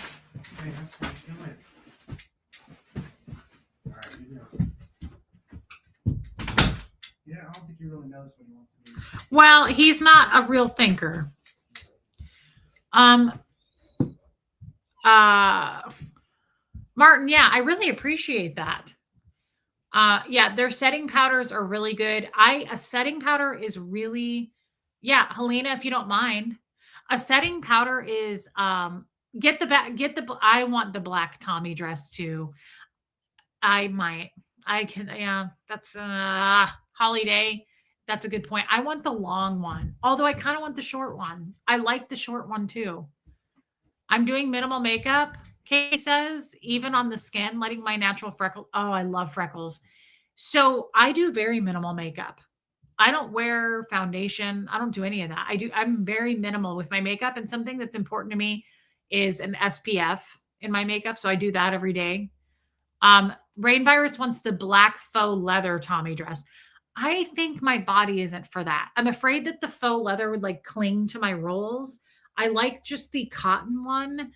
Hey, that's what you're doing. All right, you know. Yeah, I don't think he really knows what he wants to do. Well, he's not a real thinker. Martin, yeah, I really appreciate that. Yeah, their setting powders are really good. A setting powder is really, yeah, Helena, if you don't mind. A setting powder is I want the black Tommy dress too. Yeah, that's Holiday. That's a good point. I want the long one, although I kind of want the short one. I like the short one too. I'm doing minimal makeup. Kay says, even on the skin, letting my natural freckles. Oh, I love freckles. So I do very minimal makeup. I don't wear foundation. I don't do any of that. I'm very minimal with my makeup. And something that's important to me is an SPF in my makeup. So I do that every day. Rainvirus wants the black faux leather Tommy dress. I think my body isn't for that. I'm afraid that the faux leather would like cling to my rolls. I like just the cotton one.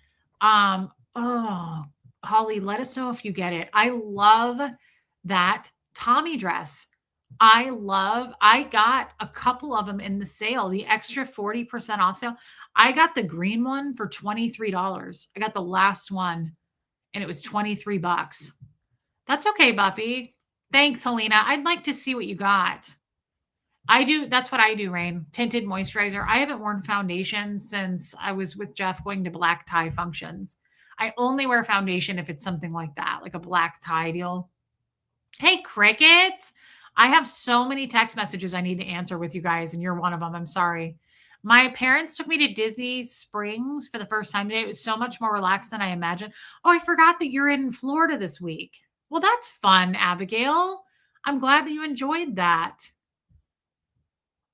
Oh, Holly, let us know if you get it. I love that Tommy dress. I got a couple of them in the sale, the extra 40% off sale. I got the green one for $23. I got the last one and it was $23. That's okay, Buffy. Thanks, Helena. I'd like to see what you got. That's what I do, Rain. Tinted moisturizer. I haven't worn foundation since I was with Jeff going to black tie functions. I only wear foundation if it's something like that, like a black tie deal. Hey, Crickets. I have so many text messages I need to answer with you guys, and you're one of them. I'm sorry. My parents took me to Disney Springs for the first time today. It was so much more relaxed than I imagined. Oh, I forgot that you're in Florida this week. Well, that's fun, Abigail. I'm glad that you enjoyed that.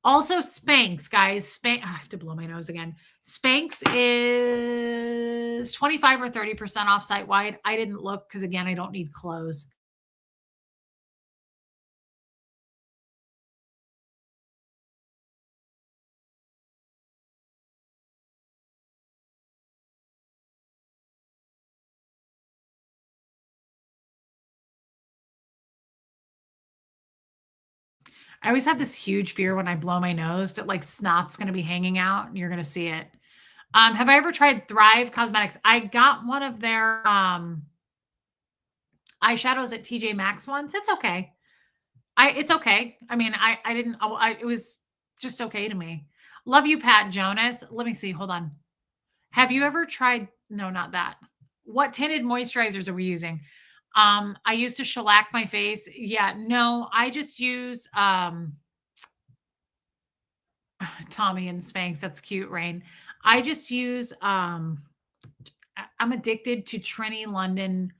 Also, Spanx, guys. Spanx. I have to blow my nose again. Spanx is 25 or 30% off site wide. I didn't look because, again, I don't need clothes. I always have this huge fear when I blow my nose that like snot's going to be hanging out and you're going to see it. Have I ever tried Thrive Cosmetics? I got one of their eyeshadows at TJ Maxx once. It's okay. It's okay. I mean, I didn't. It was just okay to me. Love you, Pat Jonas. Let me see. Hold on. Have you ever tried? No, not that. What tinted moisturizers are we using? I used to shellac my face. Yeah, no, I just use Tommy and Spanx. That's cute, Rain. I just use I'm addicted to Trini London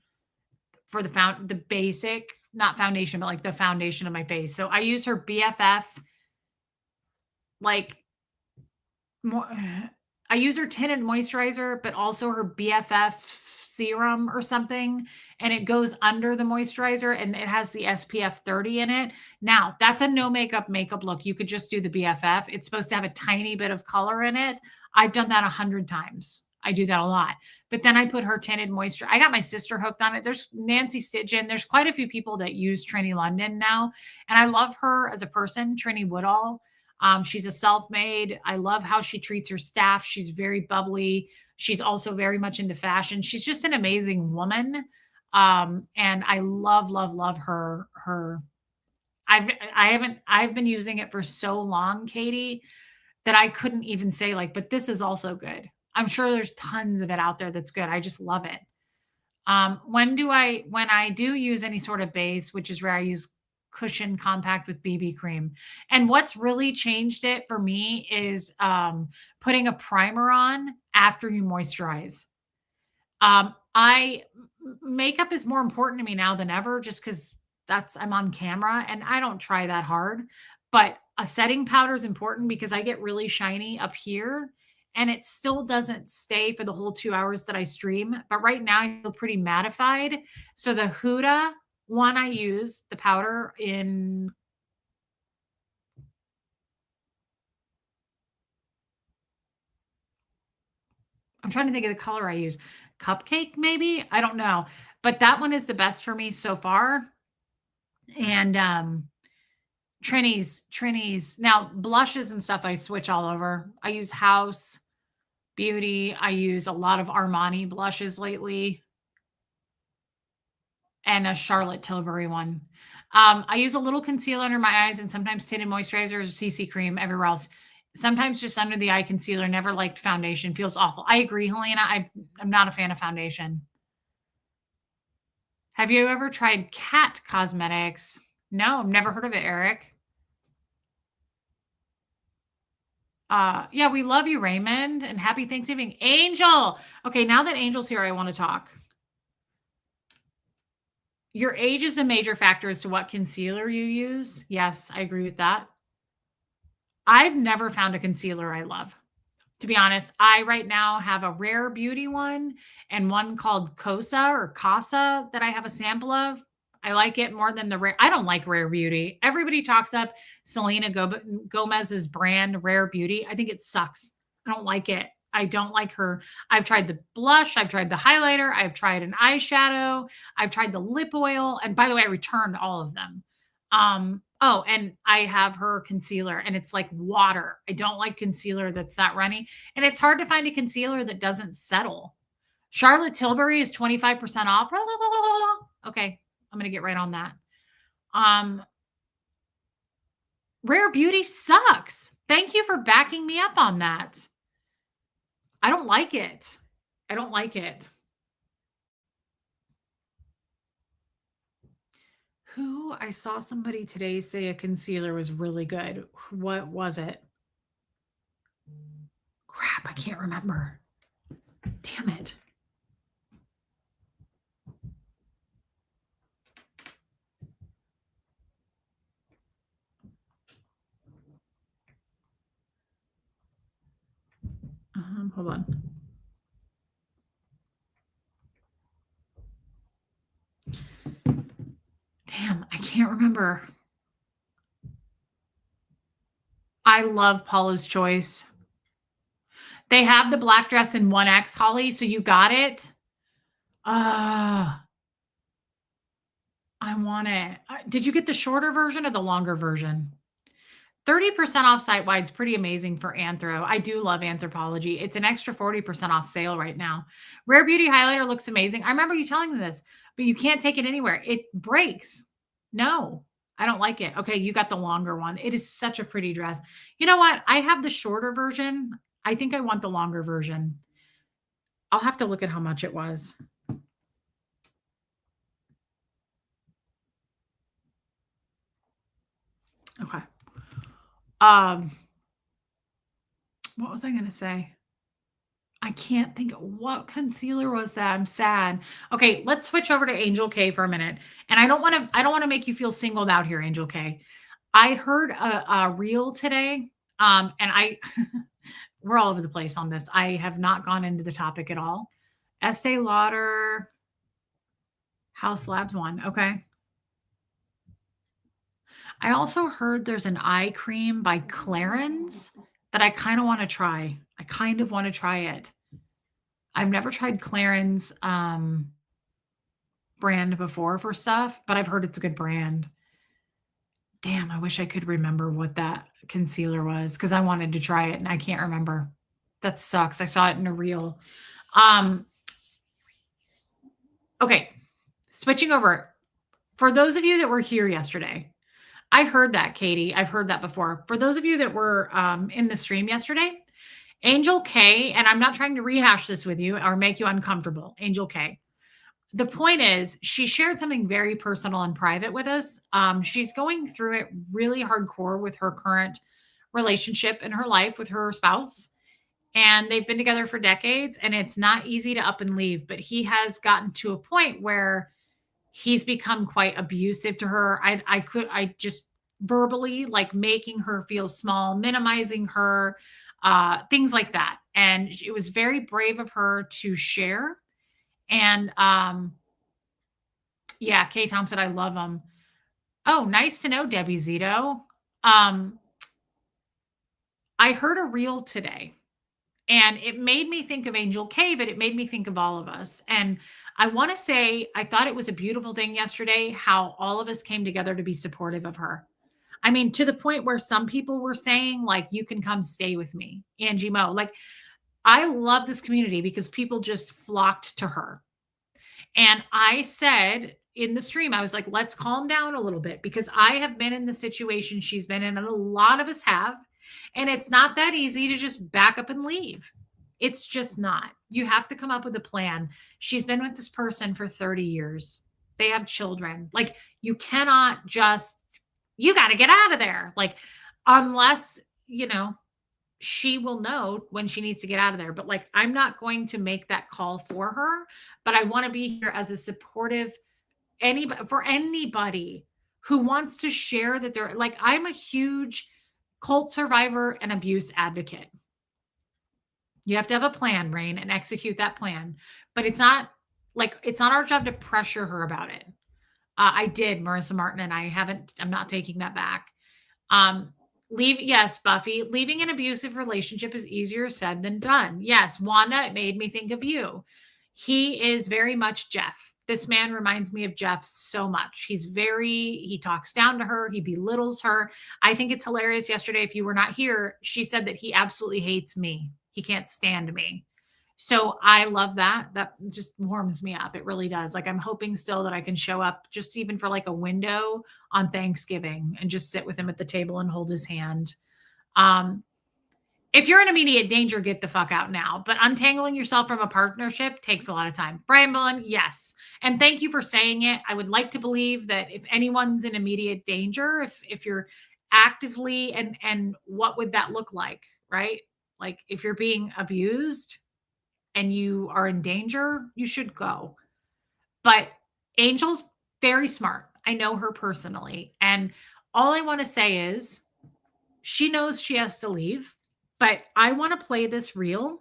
for the basic, not foundation, but like the foundation of my face. So I use her BFF like more I use her tinted moisturizer, but also her BFF serum or something, and it goes under the moisturizer and it has the SPF 30 in it. Now, that's a no makeup look. You could just do the BFF. It's supposed to have a tiny bit of color in it. I've done that 100 times. I do that a lot. But then I put her tinted moisture. I got my sister hooked on it. There's Nancy Stidgen. There's quite a few people that use Trini London now. And I love her as a person, Trini Woodall. She's a self-made. I love how she treats her staff. She's very bubbly. She's also very much into fashion. She's just an amazing woman. And I love her. I've been using it for so long, Katie, that I couldn't even say like, but this is also good. I'm sure there's tons of it out there that's good. I just love it. When I do use any sort of base, which is where I use cushion compact with BB cream. And what's really changed it for me is putting a primer on after you moisturize. I makeup is more important to me now than ever, just because I'm on camera and I don't try that hard. But a setting powder is important because I get really shiny up here and it still doesn't stay for the whole 2 hours that I stream. But right now I feel pretty mattified. So the Huda one I use, the powder in I'm trying to think of the color I use. Cupcake, maybe? I don't know. But that one is the best for me so far. And Trini's. Now, blushes and stuff I switch all over. I use House Beauty. I use a lot of Armani blushes lately. And a Charlotte Tilbury one. I use a little concealer under my eyes and sometimes tinted moisturizers, CC cream everywhere else. Sometimes just under the eye concealer. Never liked foundation. Feels awful. I agree, Helena. I'm not a fan of foundation. Have you ever tried Cat Cosmetics? No, I've never heard of it, Eric. Yeah, we love you, Raymond, and happy Thanksgiving. Angel. Okay, now that Angel's here, I want to talk. Your age is a major factor as to what concealer you use. Yes, I agree with that. I've never found a concealer I love. To be honest, I right now have a Rare Beauty one and one called Cosa or Casa that I have a sample of. I like it more than the Rare. I don't like Rare Beauty. Everybody talks up Selena Gomez's brand, Rare Beauty. I think it sucks. I don't like it. I don't like her. I've tried the blush. I've tried the highlighter. I've tried an eyeshadow. I've tried the lip oil. And by the way, I returned all of them. Oh, and I have her concealer and it's like water. I don't like concealer that's not runny. And it's hard to find a concealer that doesn't settle. Charlotte Tilbury is 25% off. Okay, I'm going to get right on that. Rare Beauty sucks. Thank you for backing me up on that. I don't like it. I don't like it. Who I saw somebody today say a concealer was really good. What was it? Crap, I can't remember. Damn it. Hold on. Damn, I can't remember. I love Paula's Choice. They have the black dress in 1X, Holly, so you got it? Ah, I want it. Did you get the shorter version or the longer version? 30% off site wide is pretty amazing for Anthro. I do love Anthropologie. It's an extra 40% off sale right now. Rare Beauty highlighter looks amazing. I remember you telling me this, but you can't take it anywhere. It breaks. No, I don't like it. Okay, you got the longer one. It is such a pretty dress. You know what? I have the shorter version. I think I want the longer version. I'll have to look at how much it was. Okay. What was I going to say? I can't think what concealer was that. I'm sad. Okay, let's switch over to Angel K for a minute. And I don't want to make you feel singled out here, Angel K. I heard a reel today. And we're all over the place on this. I have not gone into the topic at all. Estee Lauder House Labs one. Okay. I also heard there's an eye cream by Clarins that I kind of want to try. I kind of want to try it. I've never tried Clarins brand before for stuff, but I've heard it's a good brand. Damn, I wish I could remember what that concealer was because I wanted to try it and I can't remember. That sucks. I saw it in a reel. Okay, switching over. For those of you that were here yesterday, I heard that, Katie. I've heard that before. For those of you that were in the stream yesterday, Angel K, and I'm not trying to rehash this with you or make you uncomfortable, Angel K. The point is, she shared something very personal and private with us. She's going through it really hardcore with her current relationship in her life with her spouse. And they've been together for decades, and it's not easy to up and leave. But he has gotten to a point where he's become quite abusive to her. I just verbally like making her feel small, minimizing her, things like that. And it was very brave of her to share. And yeah, Kay Thompson, I love him. Oh, nice to know, Debbie Zito. I heard a reel today and it made me think of Angel K, but it made me think of all of us. And I want to say, I thought it was a beautiful thing yesterday, how all of us came together to be supportive of her. I mean, to the point where some people were saying, like, you can come stay with me, Angie Mo. Like, I love this community because people just flocked to her. And I said in the stream, I was like, let's calm down a little bit because I have been in the situation she's been in, and a lot of us have. And it's not that easy to just back up and leave. It's just not. You have to come up with a plan. She's been with this person for 30 years. They have children. Like, you cannot just, you got to get out of there. Like, unless, she will know when she needs to get out of there. But like, I'm not going to make that call for her, but I want to be here as a supportive for anybody who wants to share that they're like, I'm a huge cult survivor and abuse advocate. You have to have a plan, Rain, and execute that plan. But it's not our job to pressure her about it. I did, Marissa Martin, and I'm not taking that back. Yes, Buffy, leaving an abusive relationship is easier said than done. Yes, Wanda, it made me think of you. He is very much Jeff. This man reminds me of Jeff so much. He talks down to her. He belittles her. I think it's hilarious. Yesterday, if you were not here, she said that he absolutely hates me. He can't stand me. So I love that. That just warms me up. It really does. Like, I'm hoping still that I can show up just even for like a window on Thanksgiving and just sit with him at the table and hold his hand. If you're in immediate danger, get the fuck out now. But untangling yourself from a partnership takes a lot of time. Brian Bullen, yes. And thank you for saying it. I would like to believe that if anyone's in immediate danger, if you're actively and what would that look like, right? Like if you're being abused and you are in danger, you should go. But Angel's very smart. I know her personally. And all I want to say is she knows she has to leave, but I want to play this real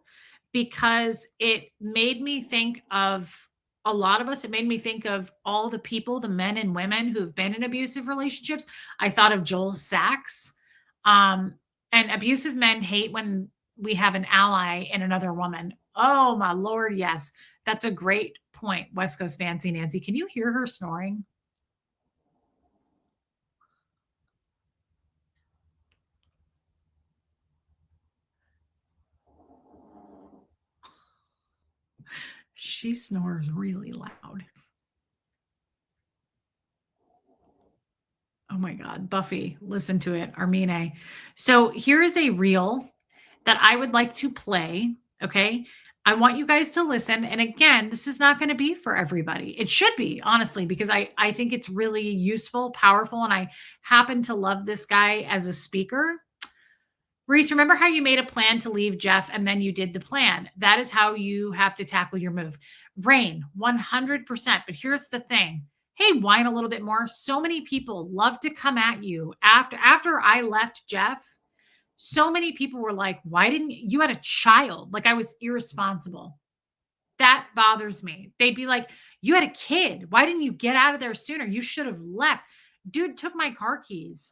because it made me think of a lot of us. It made me think of all the people, the men and women who've been in abusive relationships. I thought of Joel Sachs. Um, and abusive men hate when we have an ally in another woman. Oh my Lord, yes. That's a great point, West Coast Fancy Nancy. Can you hear her snoring? She snores really loud. Oh my God, Buffy, listen to it, Armine. So here is a reel that I would like to play. Okay. I want you guys to listen. And again, this is not going to be for everybody. It should be, honestly, because I think it's really useful, powerful, and I happen to love this guy as a speaker. Reese, remember how you made a plan to leave Jeff and then you did the plan? That is how you have to tackle your move. Rain, 100%. But here's the thing. Hey, whine a little bit more. So many people love to come at you after I left Jeff. So many people were like, why didn't you had a child? Like I was irresponsible. That bothers me. They'd be like, you had a kid. Why didn't you get out of there sooner? You should have left. Dude took my car keys.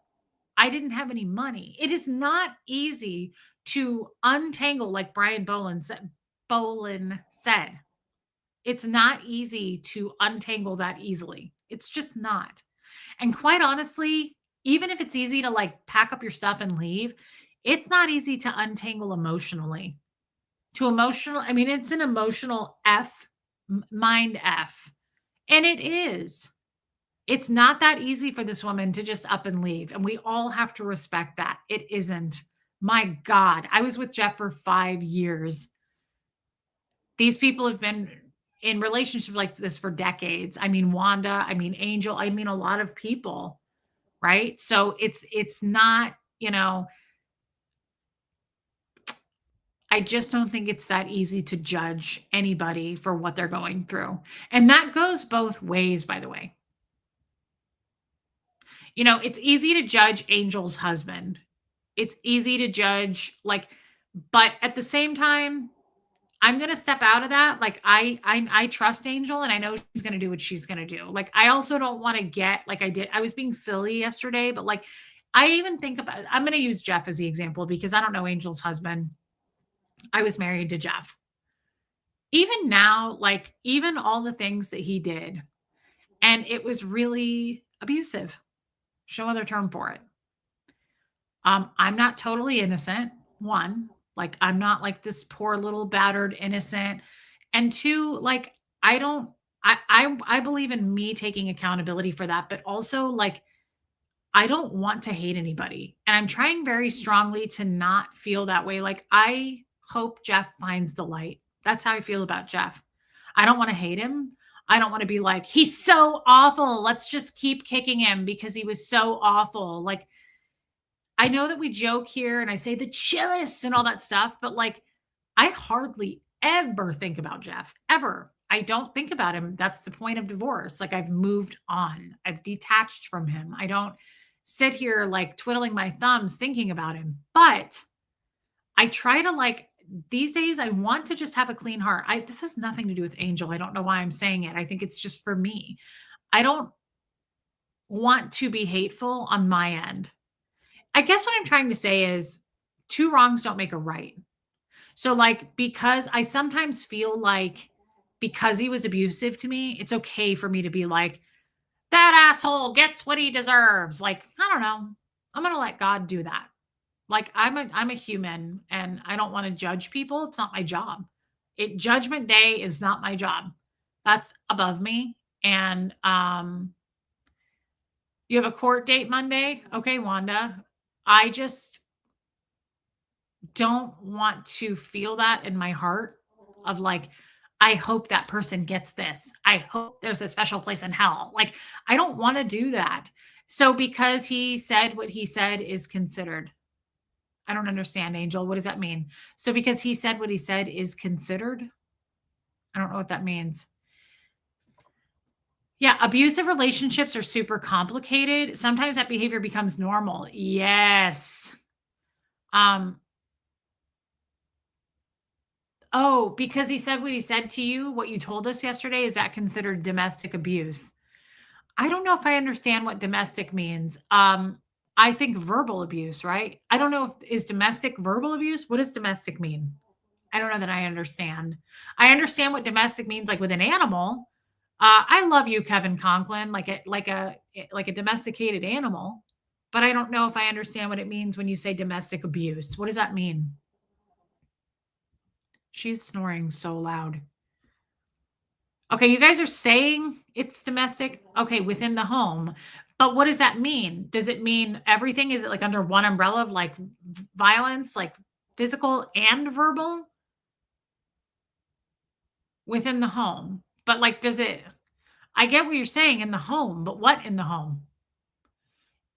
I didn't have any money. It is not easy to untangle, like Brian Bolin said. It's not easy to untangle that easily. It's just not. And quite honestly, even if it's easy to like pack up your stuff and leave, it's not easy to untangle emotionally. I mean, it's an emotional mind F. And it is. It's not that easy for this woman to just up and leave. And we all have to respect that. It isn't. My God, I was with Jeff for 5 years. These people have been in relationships like this for decades. I mean, Wanda, I mean, Angel, I mean, a lot of people, right? So it's not, I just don't think it's that easy to judge anybody for what they're going through. And that goes both ways, by the way. It's easy to judge Angel's husband. It's easy to judge, but at the same time, I'm gonna step out of that. Like I trust Angel and I know she's gonna do what she's gonna do. Like I also don't want to get like I did. I was being silly yesterday, but like I even think about I'm gonna use Jeff as the example because I don't know Angel's husband. I was married to Jeff. Even now, like even all the things that he did, and it was really abusive. No other term for it. I'm not totally innocent. One, like I'm not like this poor little battered innocent. And two, like I don't I believe in me taking accountability for that, but also like I don't want to hate anybody. And I'm trying very strongly to not feel that way. Like I hope Jeff finds the light. That's how I feel about Jeff. I don't want to hate him. I don't want to be like, he's so awful. Let's just keep kicking him because he was so awful. Like I know that we joke here and I say the chillest and all that stuff, but like I hardly ever think about Jeff, ever. I don't think about him. That's the point of divorce. Like I've moved on, I've detached from him. I don't sit here like twiddling my thumbs thinking about him, but I try to like these days, I want to just have a clean heart. This has nothing to do with Angel. I don't know why I'm saying it. I think it's just for me. I don't want to be hateful on my end. I guess what I'm trying to say is 2 wrongs don't make a right. So like, because I sometimes feel like because he was abusive to me, it's okay for me to be like, that asshole gets what he deserves. Like, I don't know. I'm going to let God do that. Like I'm a human and I don't want to judge people. It's not my job. Judgment day is not my job. That's above me. And you have a court date Monday. Okay, Wanda. I just don't want to feel that in my heart of like, I hope that person gets this. I hope there's a special place in hell. Like, I don't want to do that. So because he said what he said is considered. I don't understand, Angel. What does that mean? So because he said what he said is considered? I don't know what that means. Yeah, abusive relationships are super complicated. Sometimes that behavior becomes normal. Yes. Um, oh, because he said what he said to you, what you told us yesterday, is that considered domestic abuse? I don't know if I understand what domestic means. I think verbal abuse, right? I don't know if is domestic verbal abuse? What does domestic mean? I don't know that I understand. I understand what domestic means, like with an animal. I love you, Kevin Conklin, like a domesticated animal, but I don't know if I understand what it means when you say domestic abuse. What does that mean? She's snoring so loud. Okay, you guys are saying it's domestic, okay, within the home, but what does that mean? Does it mean everything? Is it like under one umbrella of like violence, like physical and verbal within the home? But like, does it? I get what you're saying in the home, but what in the home?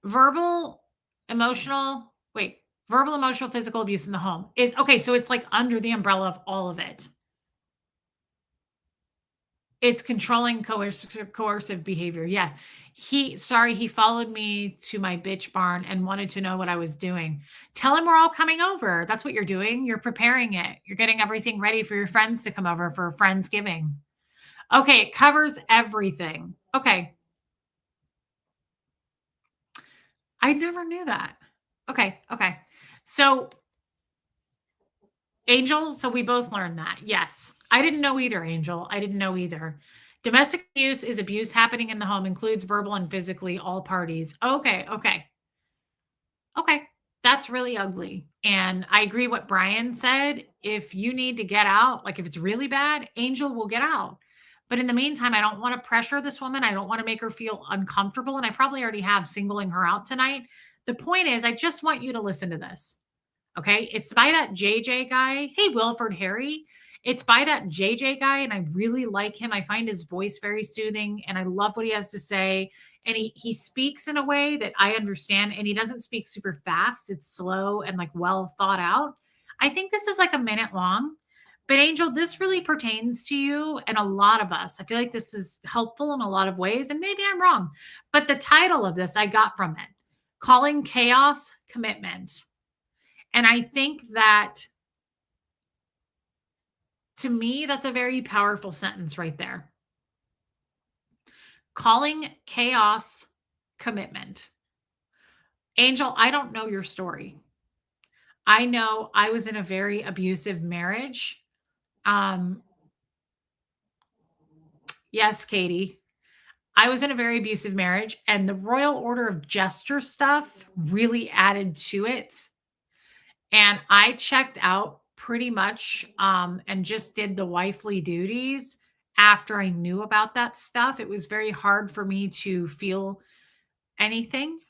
Verbal, emotional, wait, verbal, emotional, physical abuse in the home is okay. So it's like under the umbrella of all of it. It's controlling coercive behavior. Yes. He followed me to my bitch barn and wanted to know what I was doing. Tell him we're all coming over. That's what you're doing. You're preparing it. You're getting everything ready for your friends to come over for Friendsgiving. Okay, it covers everything. Okay. I never knew that. Okay, okay. So, Angel, so we both learned that. Yes. I didn't know either, Angel. I didn't know either. Domestic abuse is abuse happening in the home, includes verbal and physically all parties. Okay, okay. Okay. That's really ugly. And I agree what Brian said. If you need to get out, like if it's really bad, Angel will get out. But in the meantime, I don't want to pressure this woman. I don't want to make her feel uncomfortable. And I probably already have singling her out tonight. The point is, I just want you to listen to this. Okay. It's by that JJ guy. Hey, Wilford Harry. It's by that JJ guy. And I really like him. I find his voice very soothing and I love what he has to say. And he speaks in a way that I understand. And he doesn't speak super fast. It's slow and like well thought out. I think this is like a minute long. But Angel, this really pertains to you and a lot of us. I feel like this is helpful in a lot of ways. And maybe I'm wrong. But the title of this I got from it, Calling Chaos Commitment. And I think that to me, that's a very powerful sentence right there. Calling chaos commitment. Angel, I don't know your story. I know I was in a very abusive marriage. Um, yes, Katie. I was in a very abusive marriage, and the Royal Order of Gesture stuff really added to it. And I checked out pretty much and just did the wifely duties after I knew about that stuff. It was very hard for me to feel anything.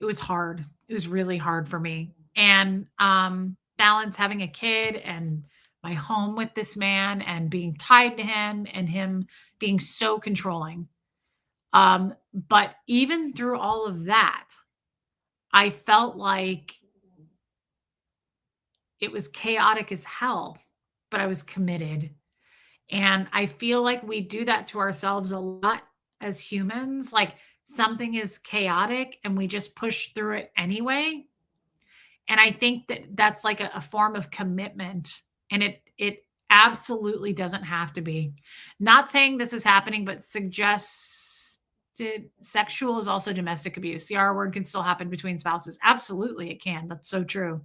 It was hard. It was really hard for me. And balance having a kid and my home with this man and being tied to him and him being so controlling. But even through all of that, I felt like it was chaotic as hell, but I was committed. And I feel like we do that to ourselves a lot as humans. Like something is chaotic and we just push through it anyway. And I think that that's like a form of commitment. And it absolutely doesn't have to be. Not saying this is happening, but suggested sexual is also domestic abuse. The R word can still happen between spouses. Absolutely, it can. That's so true.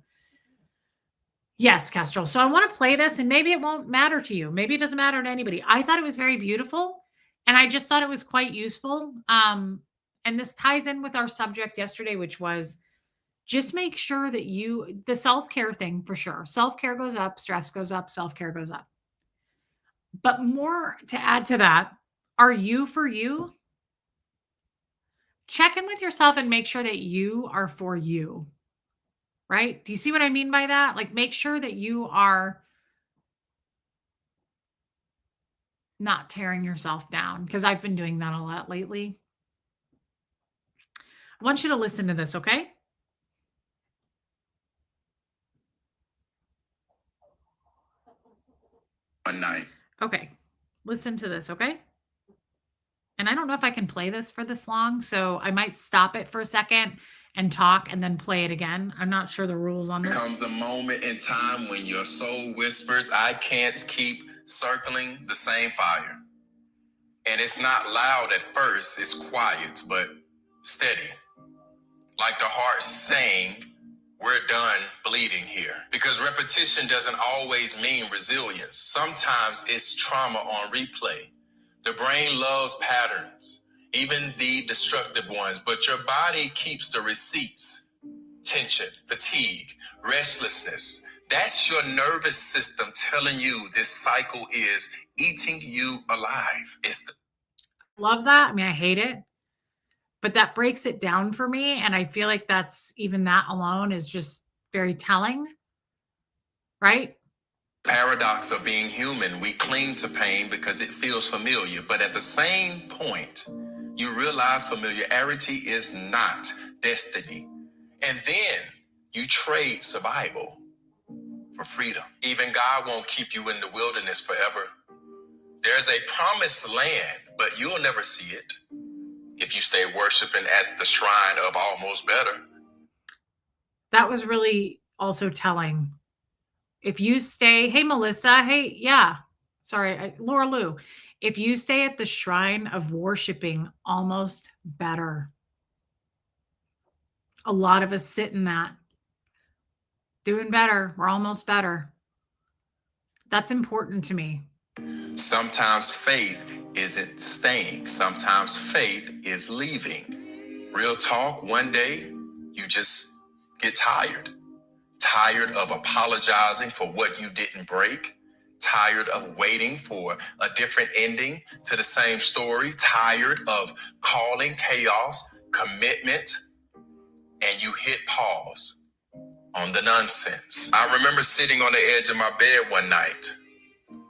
Yes, Kestrel. So I want to play this and maybe it won't matter to you. Maybe it doesn't matter to anybody. I thought it was very beautiful and I just thought it was quite useful. And this ties in with our subject yesterday, which was just make sure that the self-care thing for sure. Self-care goes up, stress goes up, self-care goes up. But more to add to that, are you for you? Check in with yourself and make sure that you are for you. right? Do you see what I mean by that? Like, make sure that you are not tearing yourself down, because I've been doing that a lot lately. I want you to listen to this, okay? One night. Okay. Listen to this, okay? And I don't know if I can play this for this long, so I might stop it for a second and talk and then play it again. I'm not sure the rules on There this. comes a moment in time when your soul whispers, I can't keep circling the same fire. And it's not loud at first, it's quiet, but steady. Like the heart saying, we're done bleeding here. Because repetition doesn't always mean resilience. Sometimes it's trauma on replay. The brain loves patterns, even the destructive ones, but your body keeps the receipts. Tension, fatigue, restlessness. That's your nervous system telling you this cycle is eating you alive. Love that. I mean, I hate it, but that breaks it down for me. And I feel like that's even that alone is just very telling, right? Paradox of being human. We cling to pain because it feels familiar, but at the same point, you realize familiarity is not destiny. And then you trade survival for freedom. Even God won't keep you in the wilderness forever. There's a promised land, but you'll never see it if you stay worshiping at the shrine of almost better. That was really also telling. If you stay, hey, Melissa, hey, yeah, sorry, Laura Lou, if you stay at the shrine of worshiping almost better, a lot of us sit in that, doing better, we're almost better. That's important to me. Sometimes faith isn't staying. Sometimes faith is leaving. Real talk, one day you just get tired. Tired of apologizing for what you didn't break. Tired of waiting for a different ending to the same story. Tired of calling chaos commitment, and you hit pause on the nonsense. I remember sitting on the edge of my bed one night.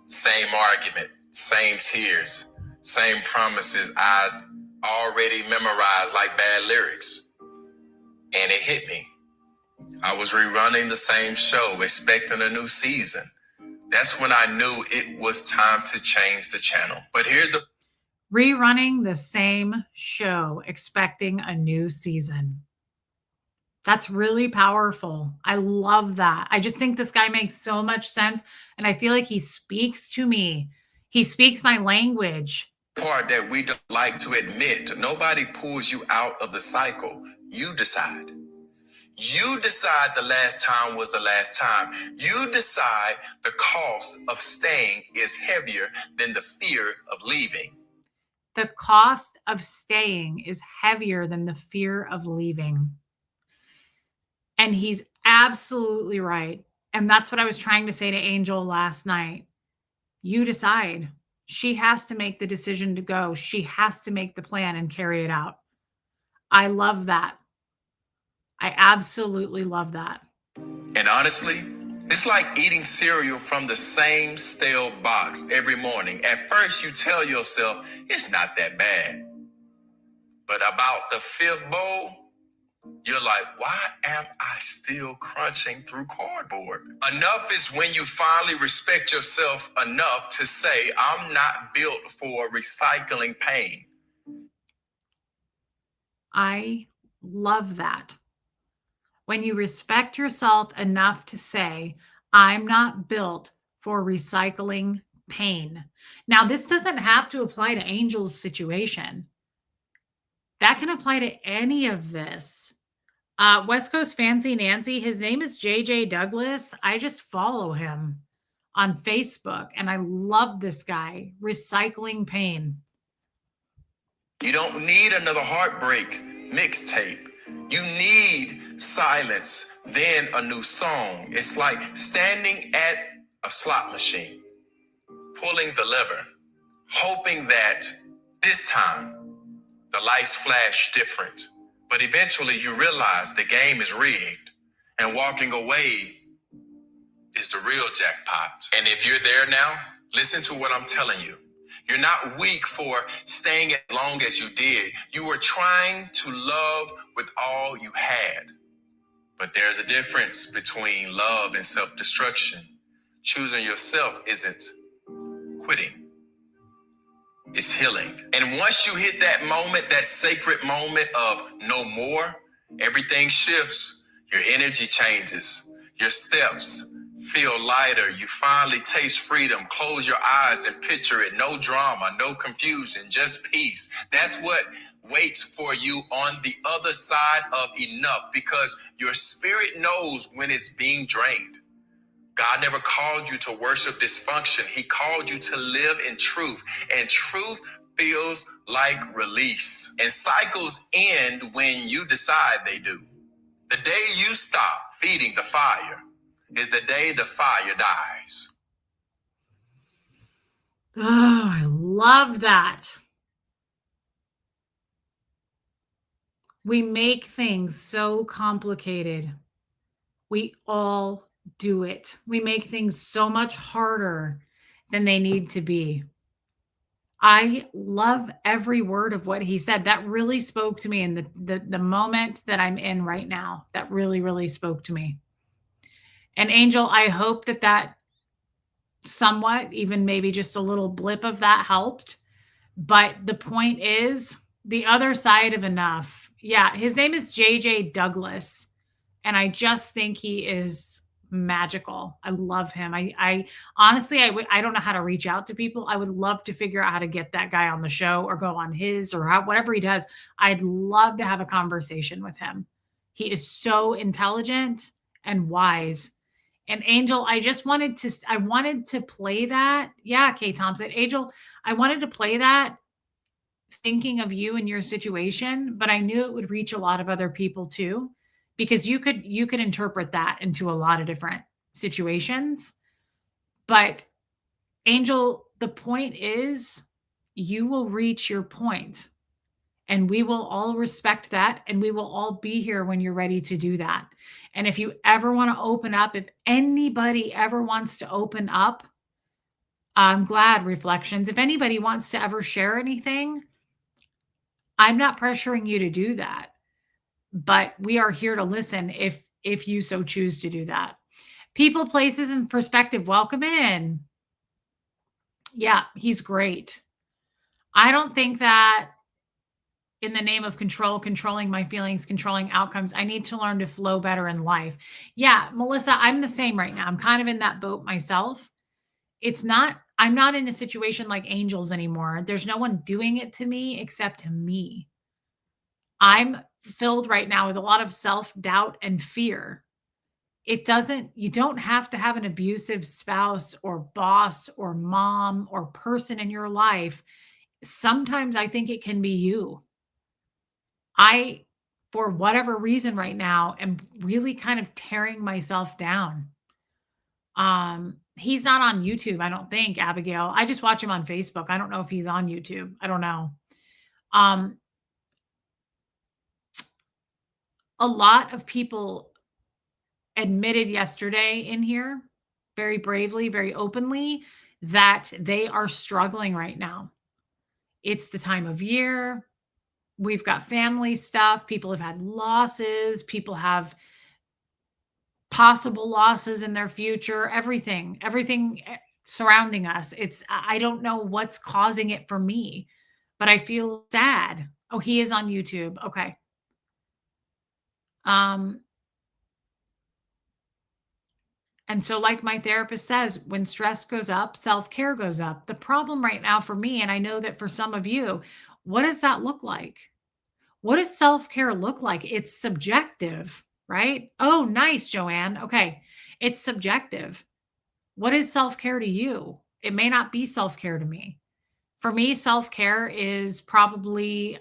Same argument, same tears, same promises I'd already memorized like bad lyrics. And it hit me. I was rerunning the same show, expecting a new season. That's when I knew it was time to change the channel. But here's the rerunning the same show, expecting a new season. That's really powerful. I love that. I just think this guy makes so much sense. And I feel like he speaks to me. He speaks my language. part that we don't like to admit. Nobody pulls you out of the cycle. You decide. You decide the last time was the last time. You decide the cost of staying is heavier than the fear of leaving. The cost of staying is heavier than the fear of leaving. And he's absolutely right. And that's what I was trying to say to Angel last night. You decide. She has to make the decision to go. She has to make the plan and carry it out. I love that. I absolutely love that. And honestly, it's like eating cereal from the same stale box every morning. At first, you tell yourself, it's not that bad. But about the fifth bowl, you're like, why am I still crunching through cardboard? Enough is when you finally respect yourself enough to say, I'm not built for recycling pain. I love that. When you respect yourself enough to say, I'm not built for recycling pain. Now, this doesn't have to apply to Angel's situation. That can apply to any of this. West Coast Fancy Nancy, his name is JJ Douglas. I just follow him on Facebook, and I love this guy, Recycling Pain. You don't need another heartbreak mixtape. You need silence, then a new song. It's like standing at a slot machine, pulling the lever, hoping that this time the lights flash different. But eventually you realize the game is rigged And walking away is the real jackpot. And if you're there now, listen to what I'm telling you. You're not weak for staying as long as you did. You were trying to love with all you had. But there's a difference between love and self-destruction. Choosing yourself isn't quitting. It's healing. And once you hit that moment, that sacred moment of no more, everything shifts. Your energy changes. Your steps feel lighter. You finally taste freedom. Close your eyes and picture it. No drama, no confusion, just peace. That's what waits for you on the other side of enough, because your spirit knows when it's being drained. God never called you to worship dysfunction. He called you to live in truth, and truth feels like release. And cycles end when you decide they do. The day you stop feeding the fire is the day the fire dies. Oh, I love that. We make things so complicated. We all do it. We make things so much harder than they need to be. I love every word of what he said. That really spoke to me in the moment that I'm in right now. That really, really spoke to me. And Angel, I hope that somewhat, even maybe just a little blip of that helped. But the point is, the other side of enough. Yeah, his name is JJ Douglas. And I just think he is magical. I love him. I honestly, I don't know how to reach out to people. I would love to figure out how to get that guy on the show or go on his or whatever he does. I'd love to have a conversation with him. He is so intelligent and wise. And Angel, I wanted to play that. Yeah, Kay Thompson. Angel, I wanted to play that thinking of you and your situation, but I knew it would reach a lot of other people too, because you could interpret that into a lot of different situations. But Angel, the point is, you will reach your point, and we will all respect that, and we will all be here when you're ready to do that. And if you ever want to open up, if anybody ever wants to open up, I'm glad Reflections, if anybody wants to ever share anything, I'm not pressuring you to do that, but we are here to listen if you so choose to do that. People, places, and perspective, welcome in. Yeah, he's great. I don't think that in the name of controlling my feelings, controlling outcomes, I need to learn to flow better in life. Yeah, Melissa, I'm the same right now. I'm kind of in that boat myself. I'm not in a situation like Angels anymore. There's no one doing it to me except me. I'm filled right now with a lot of self-doubt and fear. You don't have to have an abusive spouse or boss or mom or person in your life. Sometimes I think it can be you. I, for whatever reason right now, am really kind of tearing myself down. He's not on YouTube, I don't think, Abigail. I just watch him on Facebook. I don't know if he's on YouTube. I don't know. A lot of people admitted yesterday in here, very bravely, very openly, that they are struggling right now. It's the time of year. We've got family stuff. People have had losses. People have possible losses in their future. Everything surrounding us. I don't know what's causing it for me, but I feel sad. Oh, he is on YouTube. Okay. And so, like my therapist says, when stress goes up, self-care goes up. The problem right now for me, and I know that for some of you, what does that look like? What does self-care look like? It's subjective, right? Oh, nice, Joanne. Okay. It's subjective. What is self-care to you? It may not be self-care to me. For me, self-care is probably,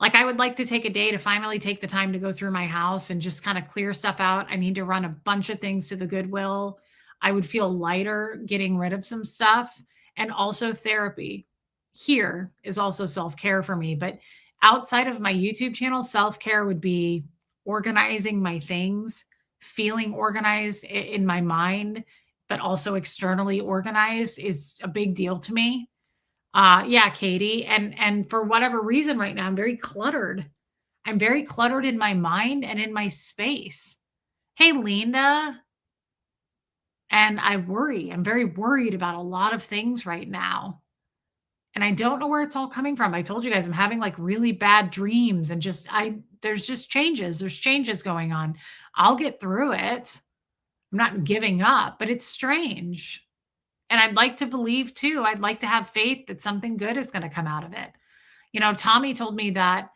like I would like to take a day to finally take the time to go through my house and just kind of clear stuff out. I need to run a bunch of things to the Goodwill. I would feel lighter getting rid of some stuff, and also therapy. Here is also self-care for me, but outside of my YouTube channel, self-care would be organizing my things, feeling organized in my mind, but also externally organized is a big deal to me. Yeah, Katie, and for whatever reason right now, I'm very cluttered. I'm very cluttered in my mind and in my space. Hey, Linda. And I worry. I'm very worried about a lot of things right now. And I don't know where it's all coming from. I told you guys I'm having like really bad dreams and there's just changes. There's changes going on. I'll get through it. I'm not giving up, but it's strange. And I'd like to believe too. I'd like to have faith that something good is going to come out of it. You know, Tommy told me that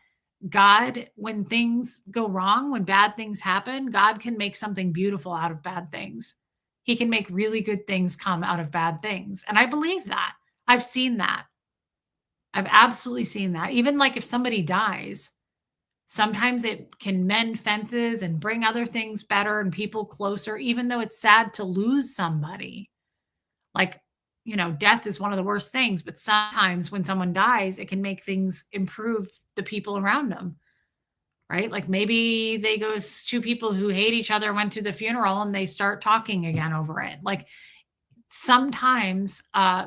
God, when things go wrong, when bad things happen, God can make something beautiful out of bad things. He can make really good things come out of bad things. And I believe that. I've seen that. I've absolutely seen that. Even like if somebody dies, sometimes it can mend fences and bring other things better and people closer, even though it's sad to lose somebody. Like, you know, death is one of the worst things, but sometimes when someone dies, it can make things improve the people around them, right? Like maybe two people who hate each other went to the funeral and they start talking again over it. Like sometimes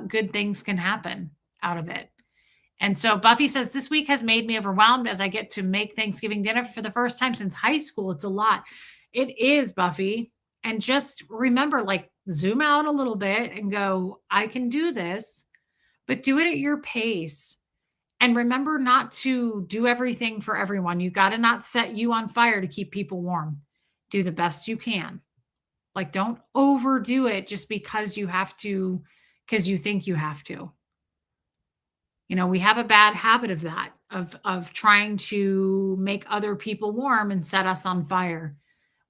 good things can happen out of it. And so Buffy says, this week has made me overwhelmed as I get to make Thanksgiving dinner for the first time since high school. It's a lot. It is, Buffy. And just remember, like, zoom out a little bit and go, I can do this, but do it at your pace. And remember not to do everything for everyone. You got to not set you on fire to keep people warm. Do the best you can. Like, don't overdo it just because you have to, because you think you have to. You know, we have a bad habit of that, of trying to make other people warm and set us on fire.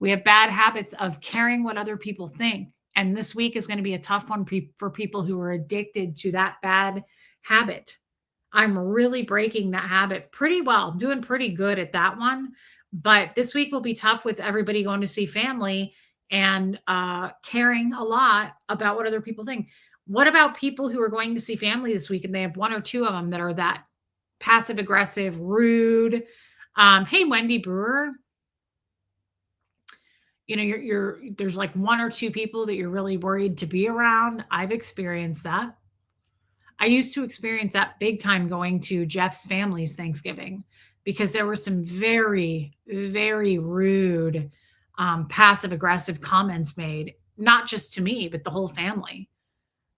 We have bad habits of caring what other people think. And this week is going to be a tough one for people who are addicted to that bad habit. I'm really breaking that habit pretty well. I'm doing pretty good at that one. But this week will be tough with everybody going to see family and caring a lot about what other people think. What about people who are going to see family this week and they have one or two of them that are that passive aggressive, rude? Hey, Wendy Brewer. You know, there's like one or two people that you're really worried to be around. I've experienced that. I used to experience that big time going to Jeff's family's Thanksgiving because there were some very, very rude, passive aggressive comments made, not just to me, but the whole family.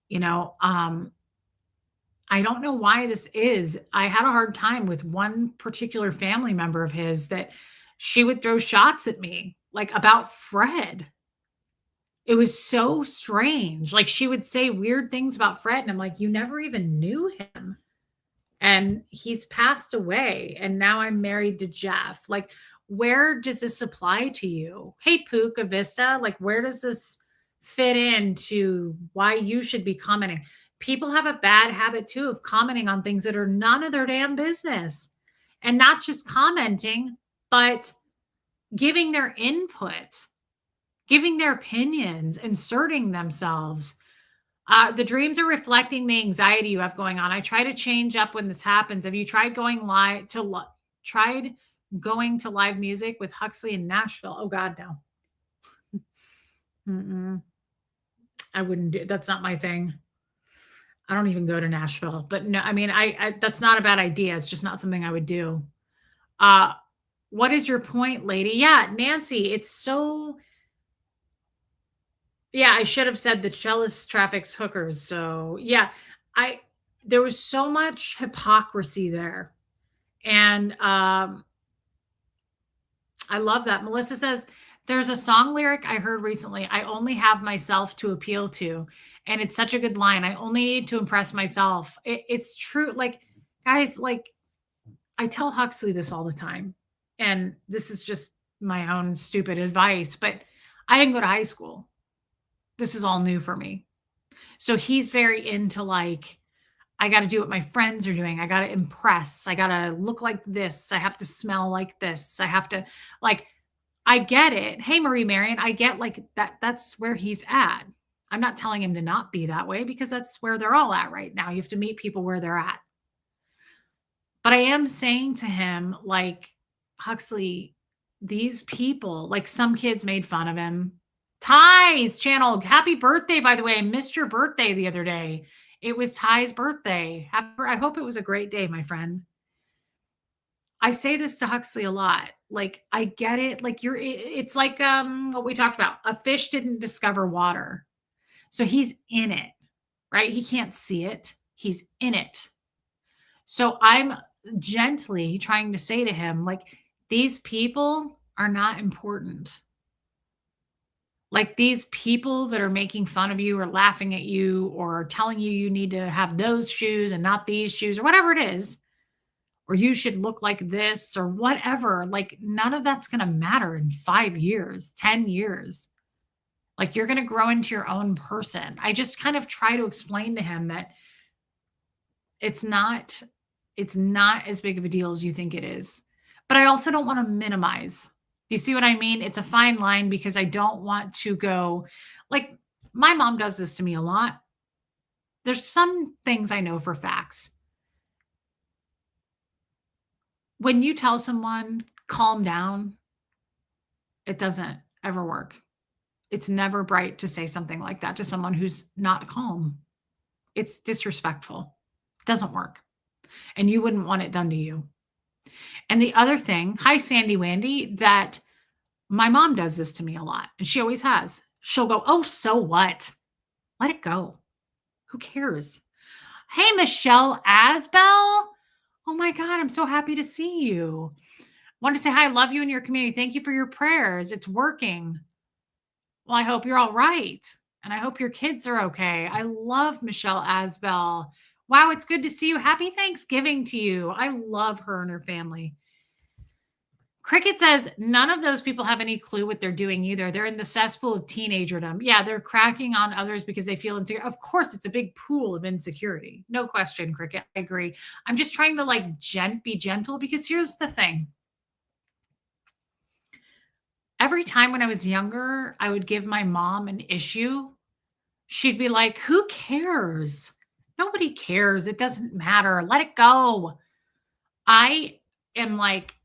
You know, I don't know why this is. I had a hard time with one particular family member of his that she would throw shots at me, like about Fred. It was so strange. Like she would say weird things about Fred, and I'm like, you never even knew him. And he's passed away, and now I'm married to Jeff. Like, where does this apply to you? Hey, Puka Vista, like, where does this fit into why you should be commenting? People have a bad habit too of commenting on things that are none of their damn business, and not just commenting, but giving their input, giving their opinions, inserting themselves. The dreams are reflecting the anxiety you have going on. I try to change up when this happens. Have you tried going to live music with Huxley in Nashville? Oh God, no. Mm-mm. I wouldn't do. That's not my thing. I don't even go to Nashville, but no, I mean, I that's not a bad idea. It's just not something I would do. What is your point, lady? Yeah, Nancy, it's so. Yeah, I should have said the cellist traffics hookers. So yeah, there was so much hypocrisy there. And I love that. Melissa says, there's a song lyric I heard recently. I only have myself to appeal to. And it's such a good line. I only need to impress myself. It's true. Like, guys, like I tell Huxley this all the time. And this is just my own stupid advice, but I didn't go to high school. This is all new for me. So he's very into like, I got to do what my friends are doing. I got to impress. I got to look like this. I have to smell like this. I have to like, I get it. Hey, Marie Marion, I get like that. That's where he's at. I'm not telling him to not be that way because that's where they're all at right now. You have to meet people where they're at. But I am saying to him, like, Huxley, these people, like some kids made fun of him. Ty's channel, happy birthday, by the way. I missed your birthday the other day. It was Ty's birthday. I hope it was a great day, my friend. I say this to Huxley a lot. Like, I get it. Like, it's like what we talked about. A fish didn't discover water. So he's in it, right? He can't see it. He's in it. So I'm gently trying to say to him, like, these people are not important. Like, these people that are making fun of you or laughing at you or telling you you need to have those shoes and not these shoes or whatever it is, or you should look like this or whatever, like, none of that's going to matter in 5 years, 10 years. Like, you're going to grow into your own person. I just kind of try to explain to him that it's not as big of a deal as you think it is. But I also don't want to minimize. You see what I mean? It's a fine line because I don't want to go like my mom does this to me a lot. There's some things I know for facts. When you tell someone, calm down, it doesn't ever work. It's never bright to say something like that to someone who's not calm. It's disrespectful. It doesn't work. And you wouldn't want it done to you. And the other thing, hi, Sandy Wandy, that my mom does this to me a lot, and she always has. She'll go, oh, so what? Let it go. Who cares? Hey, Michelle Asbell. Oh my God, I'm so happy to see you. Want to say hi, love you and your community. Thank you for your prayers. It's working. Well, I hope you're all right. And I hope your kids are okay. I love Michelle Asbell. Wow, it's good to see you. Happy Thanksgiving to you. I love her and her family. Cricket says none of those people have any clue what they're doing either. They're in the cesspool of teenagerdom. Yeah, they're cracking on others because they feel insecure. Of course, it's a big pool of insecurity. No question, Cricket. I agree. I'm just trying to like be gentle because here's the thing. Every time when I was younger, I would give my mom an issue. She'd be like, who cares? Nobody cares. It doesn't matter. Let it go. I am like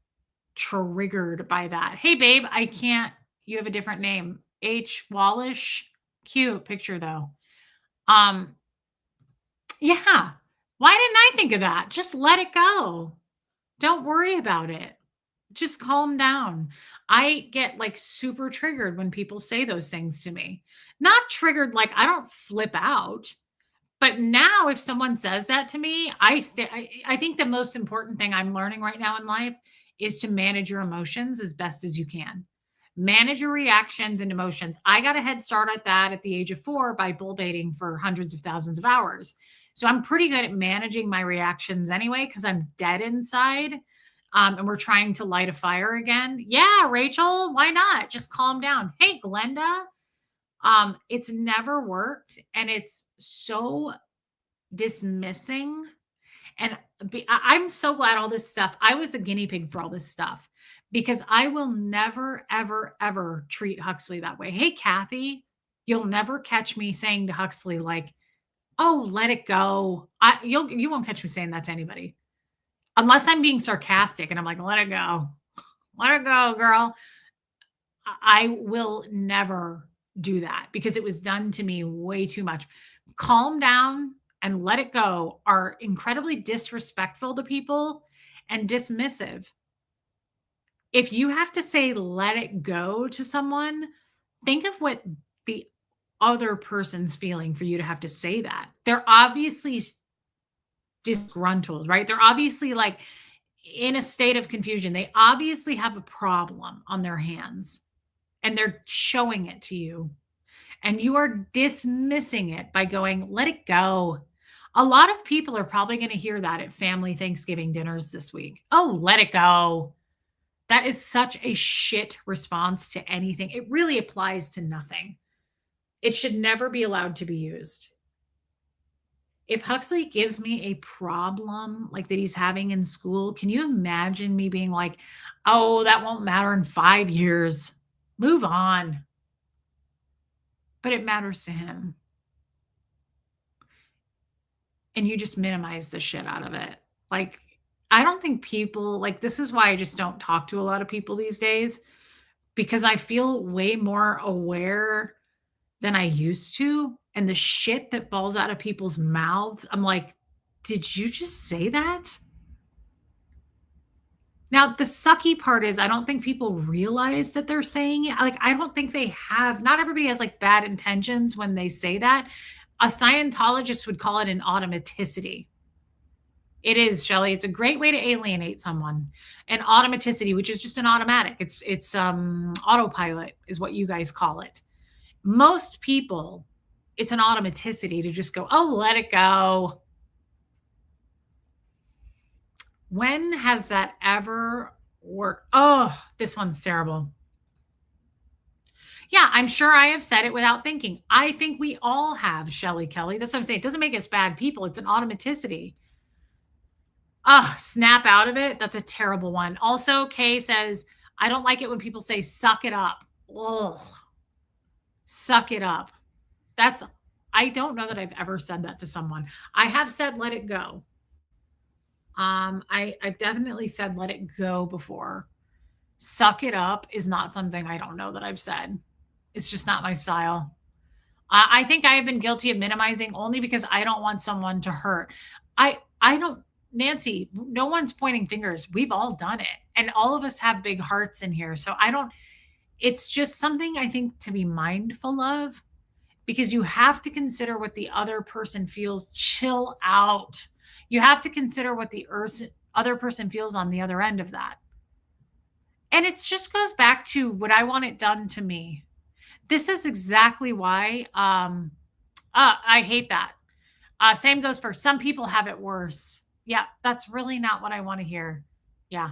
triggered by that. Hey, babe, I can't. You have a different name. H. Wallish. Cute picture, though. Yeah. Why didn't I think of that? Just let it go. Don't worry about it. Just calm down. I get like super triggered when people say those things to me. Not triggered like I don't flip out. But now if someone says that to me, I think the most important thing I'm learning right now in life is to manage your emotions as best as you can. Manage your reactions and emotions. I got a head start at that at the age of 4 by bull baiting for hundreds of thousands of hours. So I'm pretty good at managing my reactions anyway, because I'm dead inside. And we're trying to light a fire again. Yeah, Rachel, why not? Just calm down. Hey, Glenda. It's never worked, and it's so dismissing. And I'm so glad all this stuff, I was a guinea pig for all this stuff because I will never, ever, ever treat Huxley that way. Hey, Kathy, you'll never catch me saying to Huxley, like, oh, let it go. You won't catch me saying that to anybody unless I'm being sarcastic and I'm like, let it go. Let it go, girl. I will never do that because it was done to me way too much. Calm down and let it go are incredibly disrespectful to people and dismissive. If you have to say let it go to someone, think of what the other person's feeling for you to have to say that. They're obviously disgruntled, right? They're obviously like in a state of confusion. They obviously have a problem on their hands and they're showing it to you. And you are dismissing it by going, let it go. A lot of people are probably going to hear that at family Thanksgiving dinners this week. Oh, let it go. That is such a shit response to anything. It really applies to nothing. It should never be allowed to be used. If Huxley gives me a problem like that he's having in school, can you imagine me being like, oh, that won't matter in 5 years. Move on. But it matters to him. And you just minimize the shit out of it. Like, I don't think people like this is why I just don't talk to a lot of people these days because I feel way more aware than I used to. And the shit that falls out of people's mouths, I'm like, did you just say that? Now, the sucky part is I don't think people realize that they're saying it. Like, I don't think they have, not everybody has like bad intentions when they say that. A Scientologist would call it an automaticity. It is, Shelly. It's a great way to alienate someone. An automaticity, which is just an automatic. It's autopilot is what you guys call it. Most people, it's an automaticity to just go, oh, let it go. When has that ever worked? Oh, this one's terrible. Yeah, I'm sure I have said it without thinking. I think we all have, Shelly Kelly. That's what I'm saying. It doesn't make us bad people. It's an automaticity. Snap out of it. That's a terrible one. Also, Kay says, I don't like it when people say, suck it up. Ugh. Suck it up. I don't know that I've ever said that to someone. I have said, let it go. I've definitely said, let it go before. Suck it up is not something I don't know that I've said. It's just not my style. I think I have been guilty of minimizing only because I don't want someone to hurt. I don't, Nancy, no one's pointing fingers. We've all done it. And all of us have big hearts in here. So it's just something I think to be mindful of because you have to consider what the other person feels. Chill out. You have to consider what the other person feels on the other end of that. And it just goes back to would I want it done to me? This is exactly why I hate that. Same goes for some people have it worse. Yeah, that's really not what I want to hear. Yeah.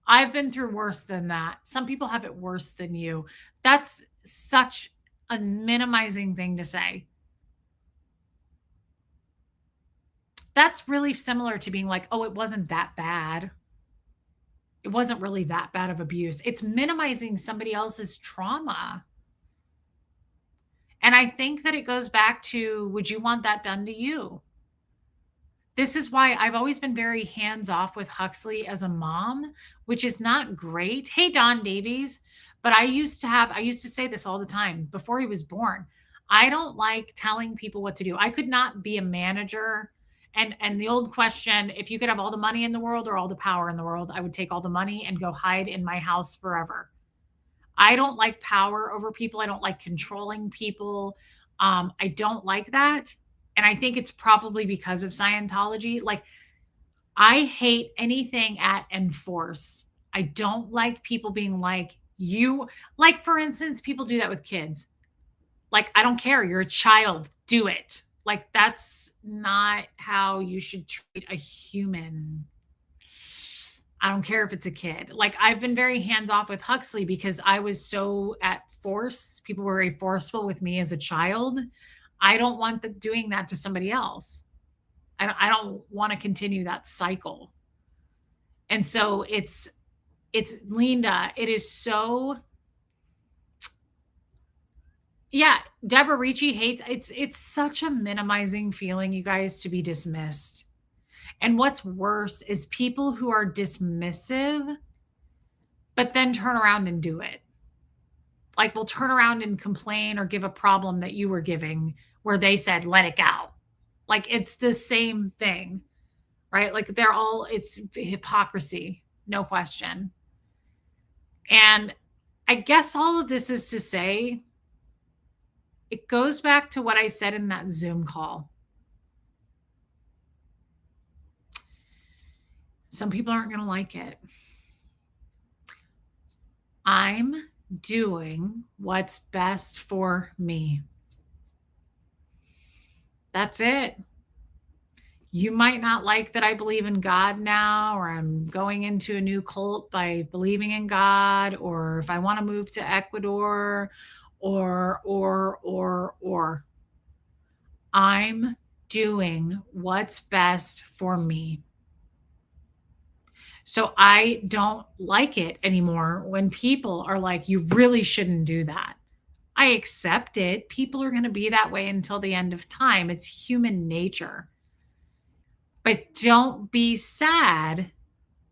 I've been through worse than that. Some people have it worse than you. That's such a minimizing thing to say. That's really similar to being like, oh, it wasn't that bad. It wasn't really that bad of abuse. It's minimizing somebody else's trauma. And I think that it goes back to, would you want that done to you? This is why I've always been very hands-off with Huxley as a mom, which is not great. Hey, Don Davies. But I used to say this all the time before he was born. I don't like telling people what to do. I could not be a manager. And the old question, if you could have all the money in the world or all the power in the world, I would take all the money and go hide in my house forever. I don't like power over people. I don't like controlling people. I don't like that. And I think it's probably because of Scientology. Like, I hate anything at enforce. I don't like people being like, for instance, people do that with kids. Like, I don't care. You're a child. Do it. Like, that's not how you should treat a human. I don't care if it's a kid. Like, I've been very hands-off with Huxley because I was so at force. People were very forceful with me as a child. I don't want doing that to somebody else. I don't want to continue that cycle. And so it's Linda, it is so, yeah, Deborah Ricci hates, it's such a minimizing feeling, you guys, to be dismissed. And what's worse is people who are dismissive, but then turn around and do it. Like, will turn around and complain or give a problem that you were giving where they said, let it go. Like, it's the same thing, right? Like, it's hypocrisy, no question. And I guess all of this is to say, it goes back to what I said in that Zoom call. Some people aren't going to like it. I'm doing what's best for me. That's it. You might not like that I believe in God now, or I'm going into a new cult by believing in God, or if I want to move to Ecuador, or I'm doing what's best for me. So I don't like it anymore when people are like, you really shouldn't do that. I accept it. People are going to be that way until the end of time. It's human nature. But don't be sad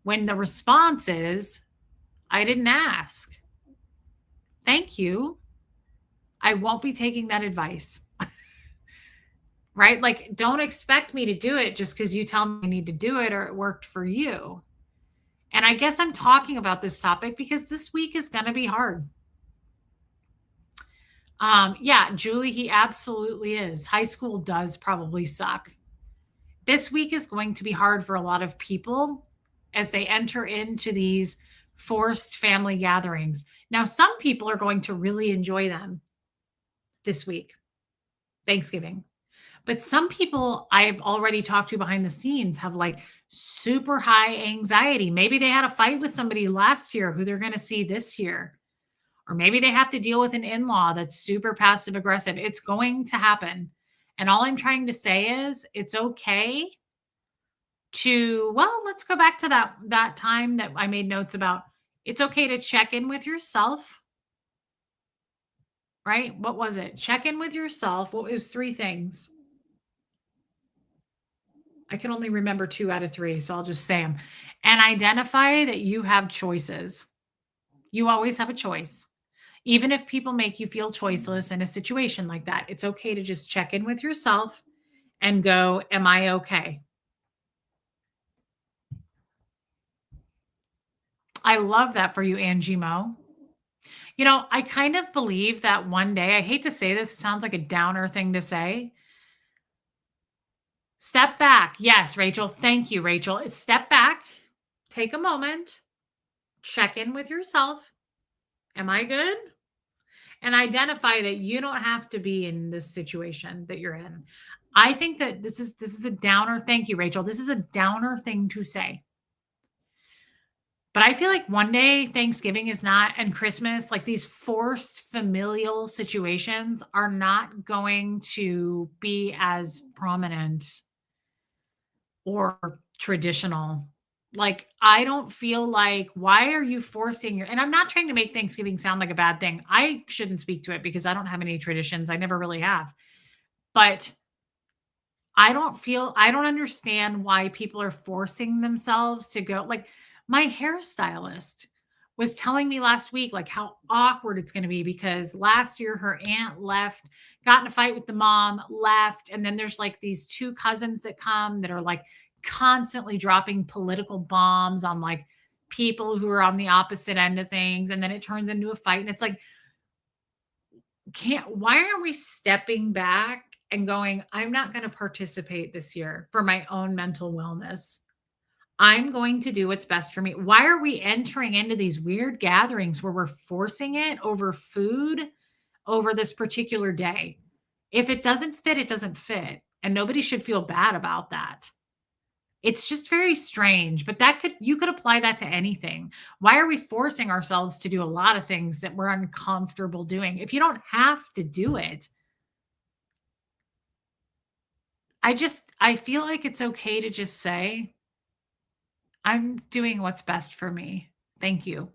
when the response is, I didn't ask. Thank you. I won't be taking that advice. Right? Like, don't expect me to do it just because you tell me I need to do it or it worked for you. And I guess I'm talking about this topic because this week is going to be hard. Yeah, Julie, he absolutely is. High school does probably suck. This week is going to be hard for a lot of people as they enter into these forced family gatherings. Now, some people are going to really enjoy them this week, Thanksgiving. But some people I've already talked to behind the scenes have like super high anxiety. Maybe they had a fight with somebody last year who they're going to see this year. Or maybe they have to deal with an in law that's super passive aggressive. It's going to happen. And all I'm trying to say is it's okay to, well, let's go back to that time that I made notes about. It's okay to check in with yourself, right? What was it? Check in with yourself. What was 3 things? I can only remember 2 out of 3, so I'll just say them. And identify that you have choices. You always have a choice. Even if people make you feel choiceless in a situation like that, it's okay to just check in with yourself and go, am I okay? I love that for you, Angie Mo. You know, I kind of believe that one day, I hate to say this, it sounds like a downer thing to say. Step back. Yes, Rachel. Thank you, Rachel. It's step back, take a moment, check in with yourself. Am I good? And identify that you don't have to be in this situation that you're in. I think that this is a downer. Thank you, Rachel. This is a downer thing to say. But I feel like one day Thanksgiving is not, and Christmas, like these forced familial situations are not going to be as prominent or traditional. Like, I don't feel like, why are you forcing your, and I'm not trying to make Thanksgiving sound like a bad thing. I shouldn't speak to it because I don't have any traditions. I never really have. But I don't understand why people are forcing themselves to go. Like, my hairstylist was telling me last week, like, how awkward it's going to be because last year her aunt left, got in a fight with the mom, left. And then there's like these 2 cousins that come that are like constantly dropping political bombs on like people who are on the opposite end of things. And then it turns into a fight. And it's like, why aren't we stepping back and going, I'm not going to participate this year for my own mental wellness. I'm going to do what's best for me. Why are we entering into these weird gatherings where we're forcing it over food over this particular day? If it doesn't fit, it doesn't fit. And nobody should feel bad about that. It's just very strange, but you could apply that to anything. Why are we forcing ourselves to do a lot of things that we're uncomfortable doing? If you don't have to do it, I feel like it's okay to just say, I'm doing what's best for me. Thank you.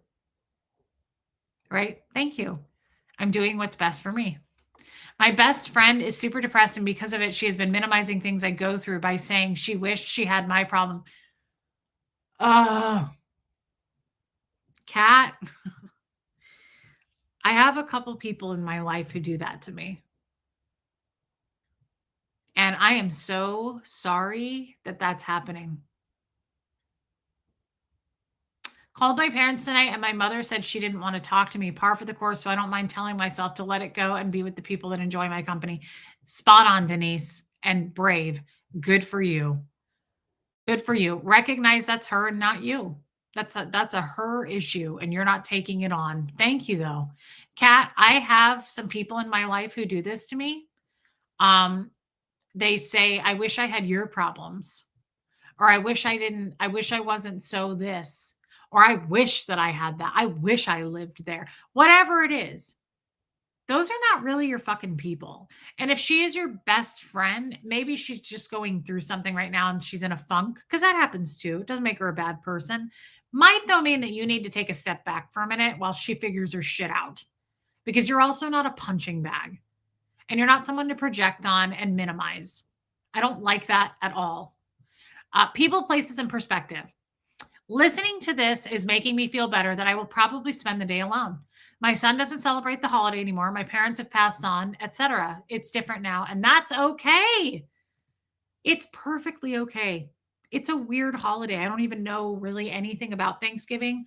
Right? Thank you. I'm doing what's best for me. My best friend is super depressed, and because of it, she has been minimizing things I go through by saying she wished she had my problem. Oh, Kat, I have a couple people in my life who do that to me. And I am so sorry that that's happening. Called my parents tonight, and my mother said she didn't want to talk to me. Par for the course, so I don't mind telling myself to let it go and be with the people that enjoy my company. Spot on, Denise, and brave. Good for you. Good for you. Recognize that's her and not you. That's a her issue, and you're not taking it on. Thank you, though. Kat, I have some people in my life who do this to me. They say, I wish I had your problems, or I wish I wasn't so this. Or I wish that I had that. I wish I lived there. Whatever it is, those are not really your fucking people. And if she is your best friend, maybe she's just going through something right now and she's in a funk, because that happens too. It doesn't make her a bad person. Might though mean that you need to take a step back for a minute while she figures her shit out, because you're also not a punching bag and you're not someone to project on and minimize. I don't like that at all. People, places, and perspective. Listening to this is making me feel better that I will probably spend the day alone. My son doesn't celebrate the holiday anymore. My parents have passed on, etc. It's different now, and that's okay. It's perfectly okay. It's a weird holiday. I don't even know really anything about Thanksgiving.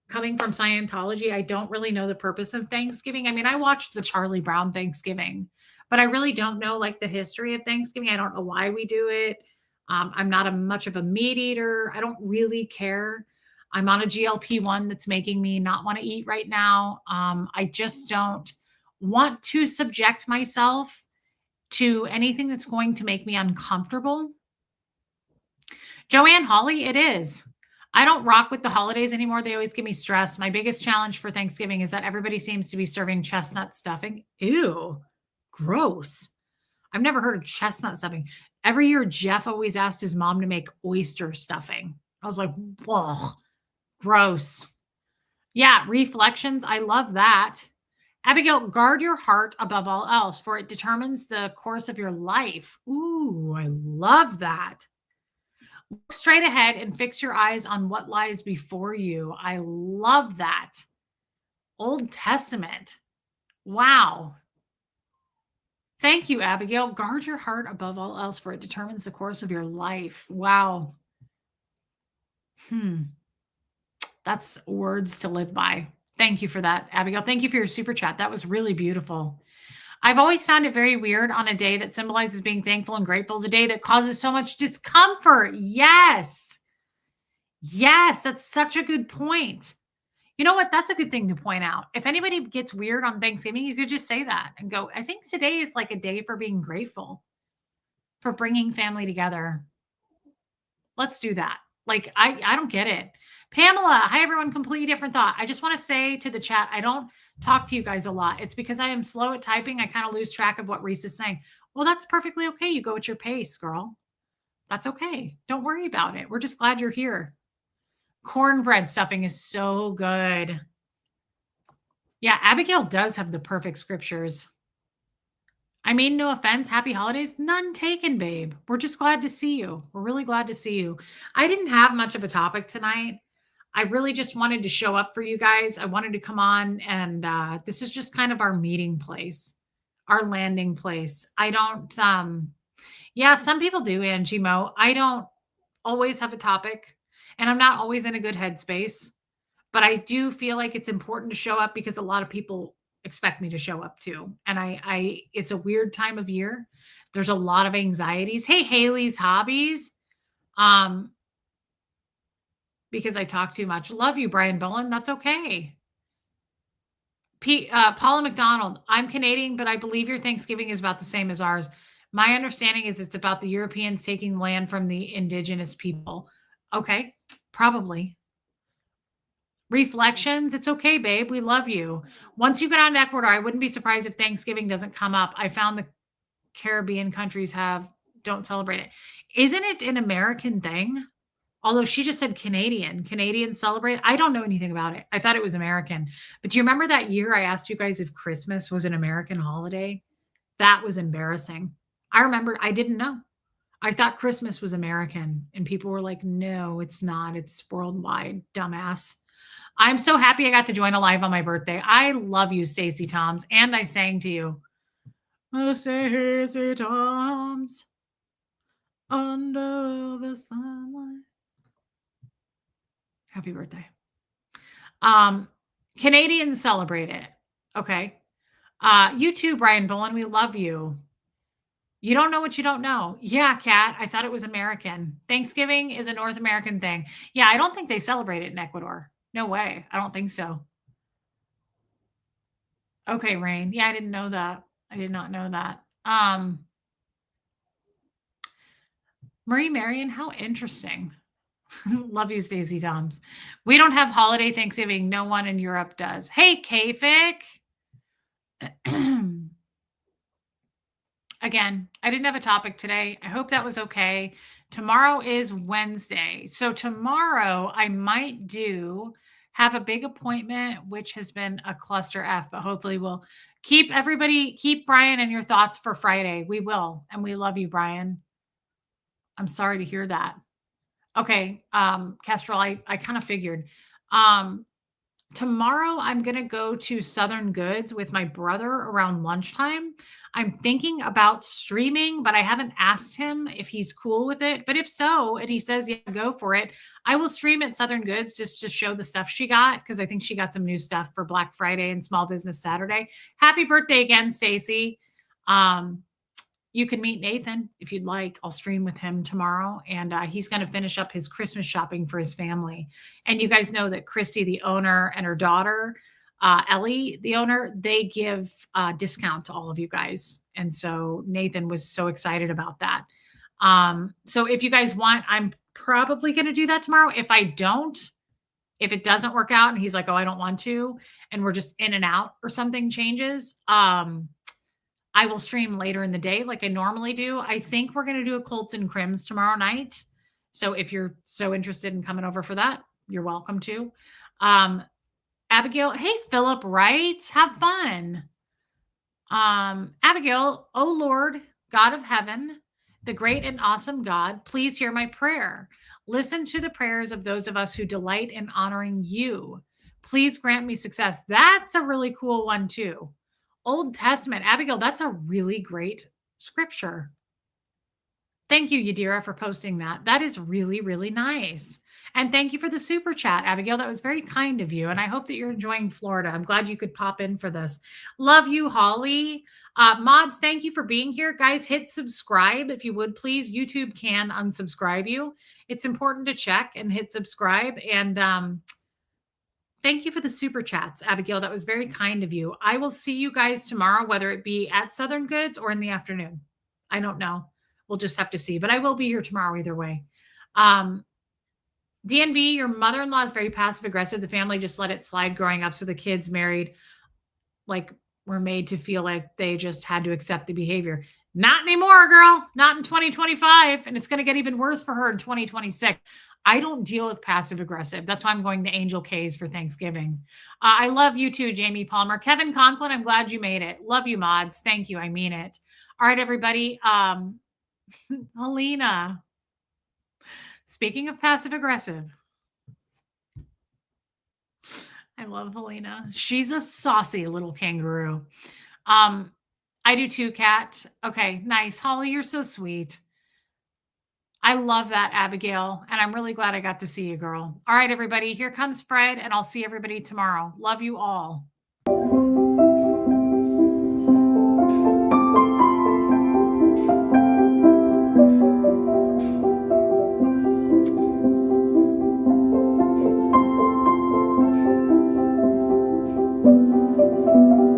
Coming from Scientology, I don't really know the purpose of Thanksgiving. I mean, I watched the Charlie Brown Thanksgiving, but I really don't know like the history of Thanksgiving. I don't know why we do it. I'm not much of a meat eater. I don't really care. I'm on a GLP-1 that's making me not want to eat right now. I just don't want to subject myself to anything that's going to make me uncomfortable. Joanne Hawley, it is. I don't rock with the holidays anymore. They always give me stress. My biggest challenge for Thanksgiving is that everybody seems to be serving chestnut stuffing. Ew, gross. I've never heard of chestnut stuffing. Every year, Jeff always asked his mom to make oyster stuffing. I was like, whoa, gross. Yeah, reflections. I love that. Abigail, guard your heart above all else, for it determines the course of your life. Ooh, I love that. Look straight ahead and fix your eyes on what lies before you. I love that. Old Testament. Wow. Thank you, Abigail. Guard your heart above all else, for it determines the course of your life. Wow. That's words to live by. Thank you for that, Abigail. Thank you for your super chat. That was really beautiful. I've always found it very weird on a day that symbolizes being thankful and grateful is a day that causes so much discomfort. Yes. Yes, that's such a good point. You know what? That's a good thing to point out. If anybody gets weird on Thanksgiving, you could just say that and go, I think today is like a day for being grateful, for bringing family together. Let's do that. Like, I don't get it. Pamela, hi everyone, completely different thought. I just want to say to the chat, I don't talk to you guys a lot. It's because I am slow at typing. I kind of lose track of what Reese is saying. Well, that's perfectly okay. You go at your pace, girl. That's okay. Don't worry about it. We're just glad you're here. Cornbread stuffing is so good. Yeah, Abigail does have the perfect scriptures. I mean, no offense. Happy holidays. None taken, babe. We're just glad to see you. We're really glad to see you. I didn't have much of a topic tonight. I really just wanted to show up for you guys. I wanted to come on, and this is just kind of our meeting place, our landing place. I don't, yeah, some people do, Angie Mo. I don't always have a topic, and I'm not always in a good headspace, but I do feel like it's important to show up because a lot of people expect me to show up too. And I it's a weird time of year. There's a lot of anxieties. Hey, Haley's Hobbies. Because I talk too much. Love you, Brian Bullen. That's okay. Paula McDonald. I'm Canadian, but I believe your Thanksgiving is about the same as ours. My understanding is it's about the Europeans taking land from the indigenous people. Okay, probably. Reflections. It's okay, babe. We love you. Once you get on to Ecuador, I wouldn't be surprised if Thanksgiving doesn't come up. I found the Caribbean countries don't celebrate it. Isn't it an American thing? Although she just said Canadian. Canadians celebrate. I don't know anything about it. I thought it was American. But do you remember that year I asked you guys if Christmas was an American holiday? That was embarrassing. I remember I didn't know. I thought Christmas was American. And people were like, no, it's not. It's worldwide, dumbass. I'm so happy I got to join a live on my birthday. I love you, Stacey Toms. And I sang to you. Oh, Stacey Toms, under the sunlight. Happy birthday. Canadians celebrate it. Okay. You too, Brian Bullen. We love you. You don't know what you don't know. Yeah, Kat. I thought it was American. Thanksgiving is a North American thing. Yeah, I don't think they celebrate it in Ecuador. No way. I don't think so. Okay, Rain. Yeah, I didn't know that. I did not know that. Marie Marion, how interesting. Love you, Stacey Toms. We don't have holiday Thanksgiving. No one in Europe does. Hey, Kafik. Again, I didn't have a topic today. I hope that was okay. Tomorrow is Wednesday. So tomorrow I might have a big appointment, which has been a cluster F, but hopefully we'll keep Brian and your thoughts for Friday. We will. And we love you, Brian. I'm sorry to hear that. Okay. Kestrel, I kind of figured. Um, Tomorrow I'm going to go to Southern Goods with my brother around lunchtime. I'm thinking about streaming, but I haven't asked him if he's cool with it. But if so, and he says, yeah, go for it, I will stream at Southern Goods just to show the stuff she got because I think she got some new stuff for Black Friday and Small Business Saturday. Happy birthday again, Stacy. Um, you can meet Nathan if you'd like. I'll stream with him tomorrow, and he's going to finish up his Christmas shopping for his family. And you guys know that Christy, the owner, and her daughter, Ellie, the owner, they give discount to all of you guys. And so Nathan was so excited about that. So if you guys want, I'm probably going to do that tomorrow. If I don't, if it doesn't work out and he's like, oh, I don't want to, and we're just in and out or something changes, I will stream later in the day like I normally do. I think we're going to do a Colts and Crims tomorrow night. So if you're so interested in coming over for that, you're welcome to. Abigail, hey, Philip, right? Have fun. Abigail, oh Lord, God of heaven, the great and awesome God, please hear my prayer. Listen to the prayers of those of us who delight in honoring you. Please grant me success. That's a really cool one too. Old Testament. Abigail, that's a really great scripture. Thank you, Yadira, for posting that. That is really, really nice. And thank you for the super chat, Abigail. That was very kind of you. And I hope that you're enjoying Florida. I'm glad you could pop in for this. Love you, Holly. Mods, thank you for being here. Guys, hit subscribe if you would, please. YouTube can unsubscribe you. It's important to check and hit subscribe. And thank you for the super chats, Abigail. That was very kind of you. I will see you guys tomorrow, whether it be at Southern Goods or in the afternoon. I don't know. We'll just have to see. But I will be here tomorrow either way. DNV, your mother-in-law is very passive-aggressive. The family just let it slide growing up. So the kids married, like, were made to feel like they just had to accept the behavior. Not anymore, girl. Not in 2025. And it's going to get even worse for her in 2026. I don't deal with passive aggressive. That's why I'm going to Angel K's for Thanksgiving. I love you too, Jamie Palmer. Kevin Conklin, I'm glad you made it. Love you, mods. Thank you. I mean it. All right, everybody. Helena. Speaking of passive aggressive, I love Helena. She's a saucy little kangaroo. I do too, Kat. Okay, nice. Holly, you're so sweet. I love that, Abigail. And I'm really glad I got to see you, girl. All right, everybody. Here comes Fred, and I'll see everybody tomorrow. Love you all.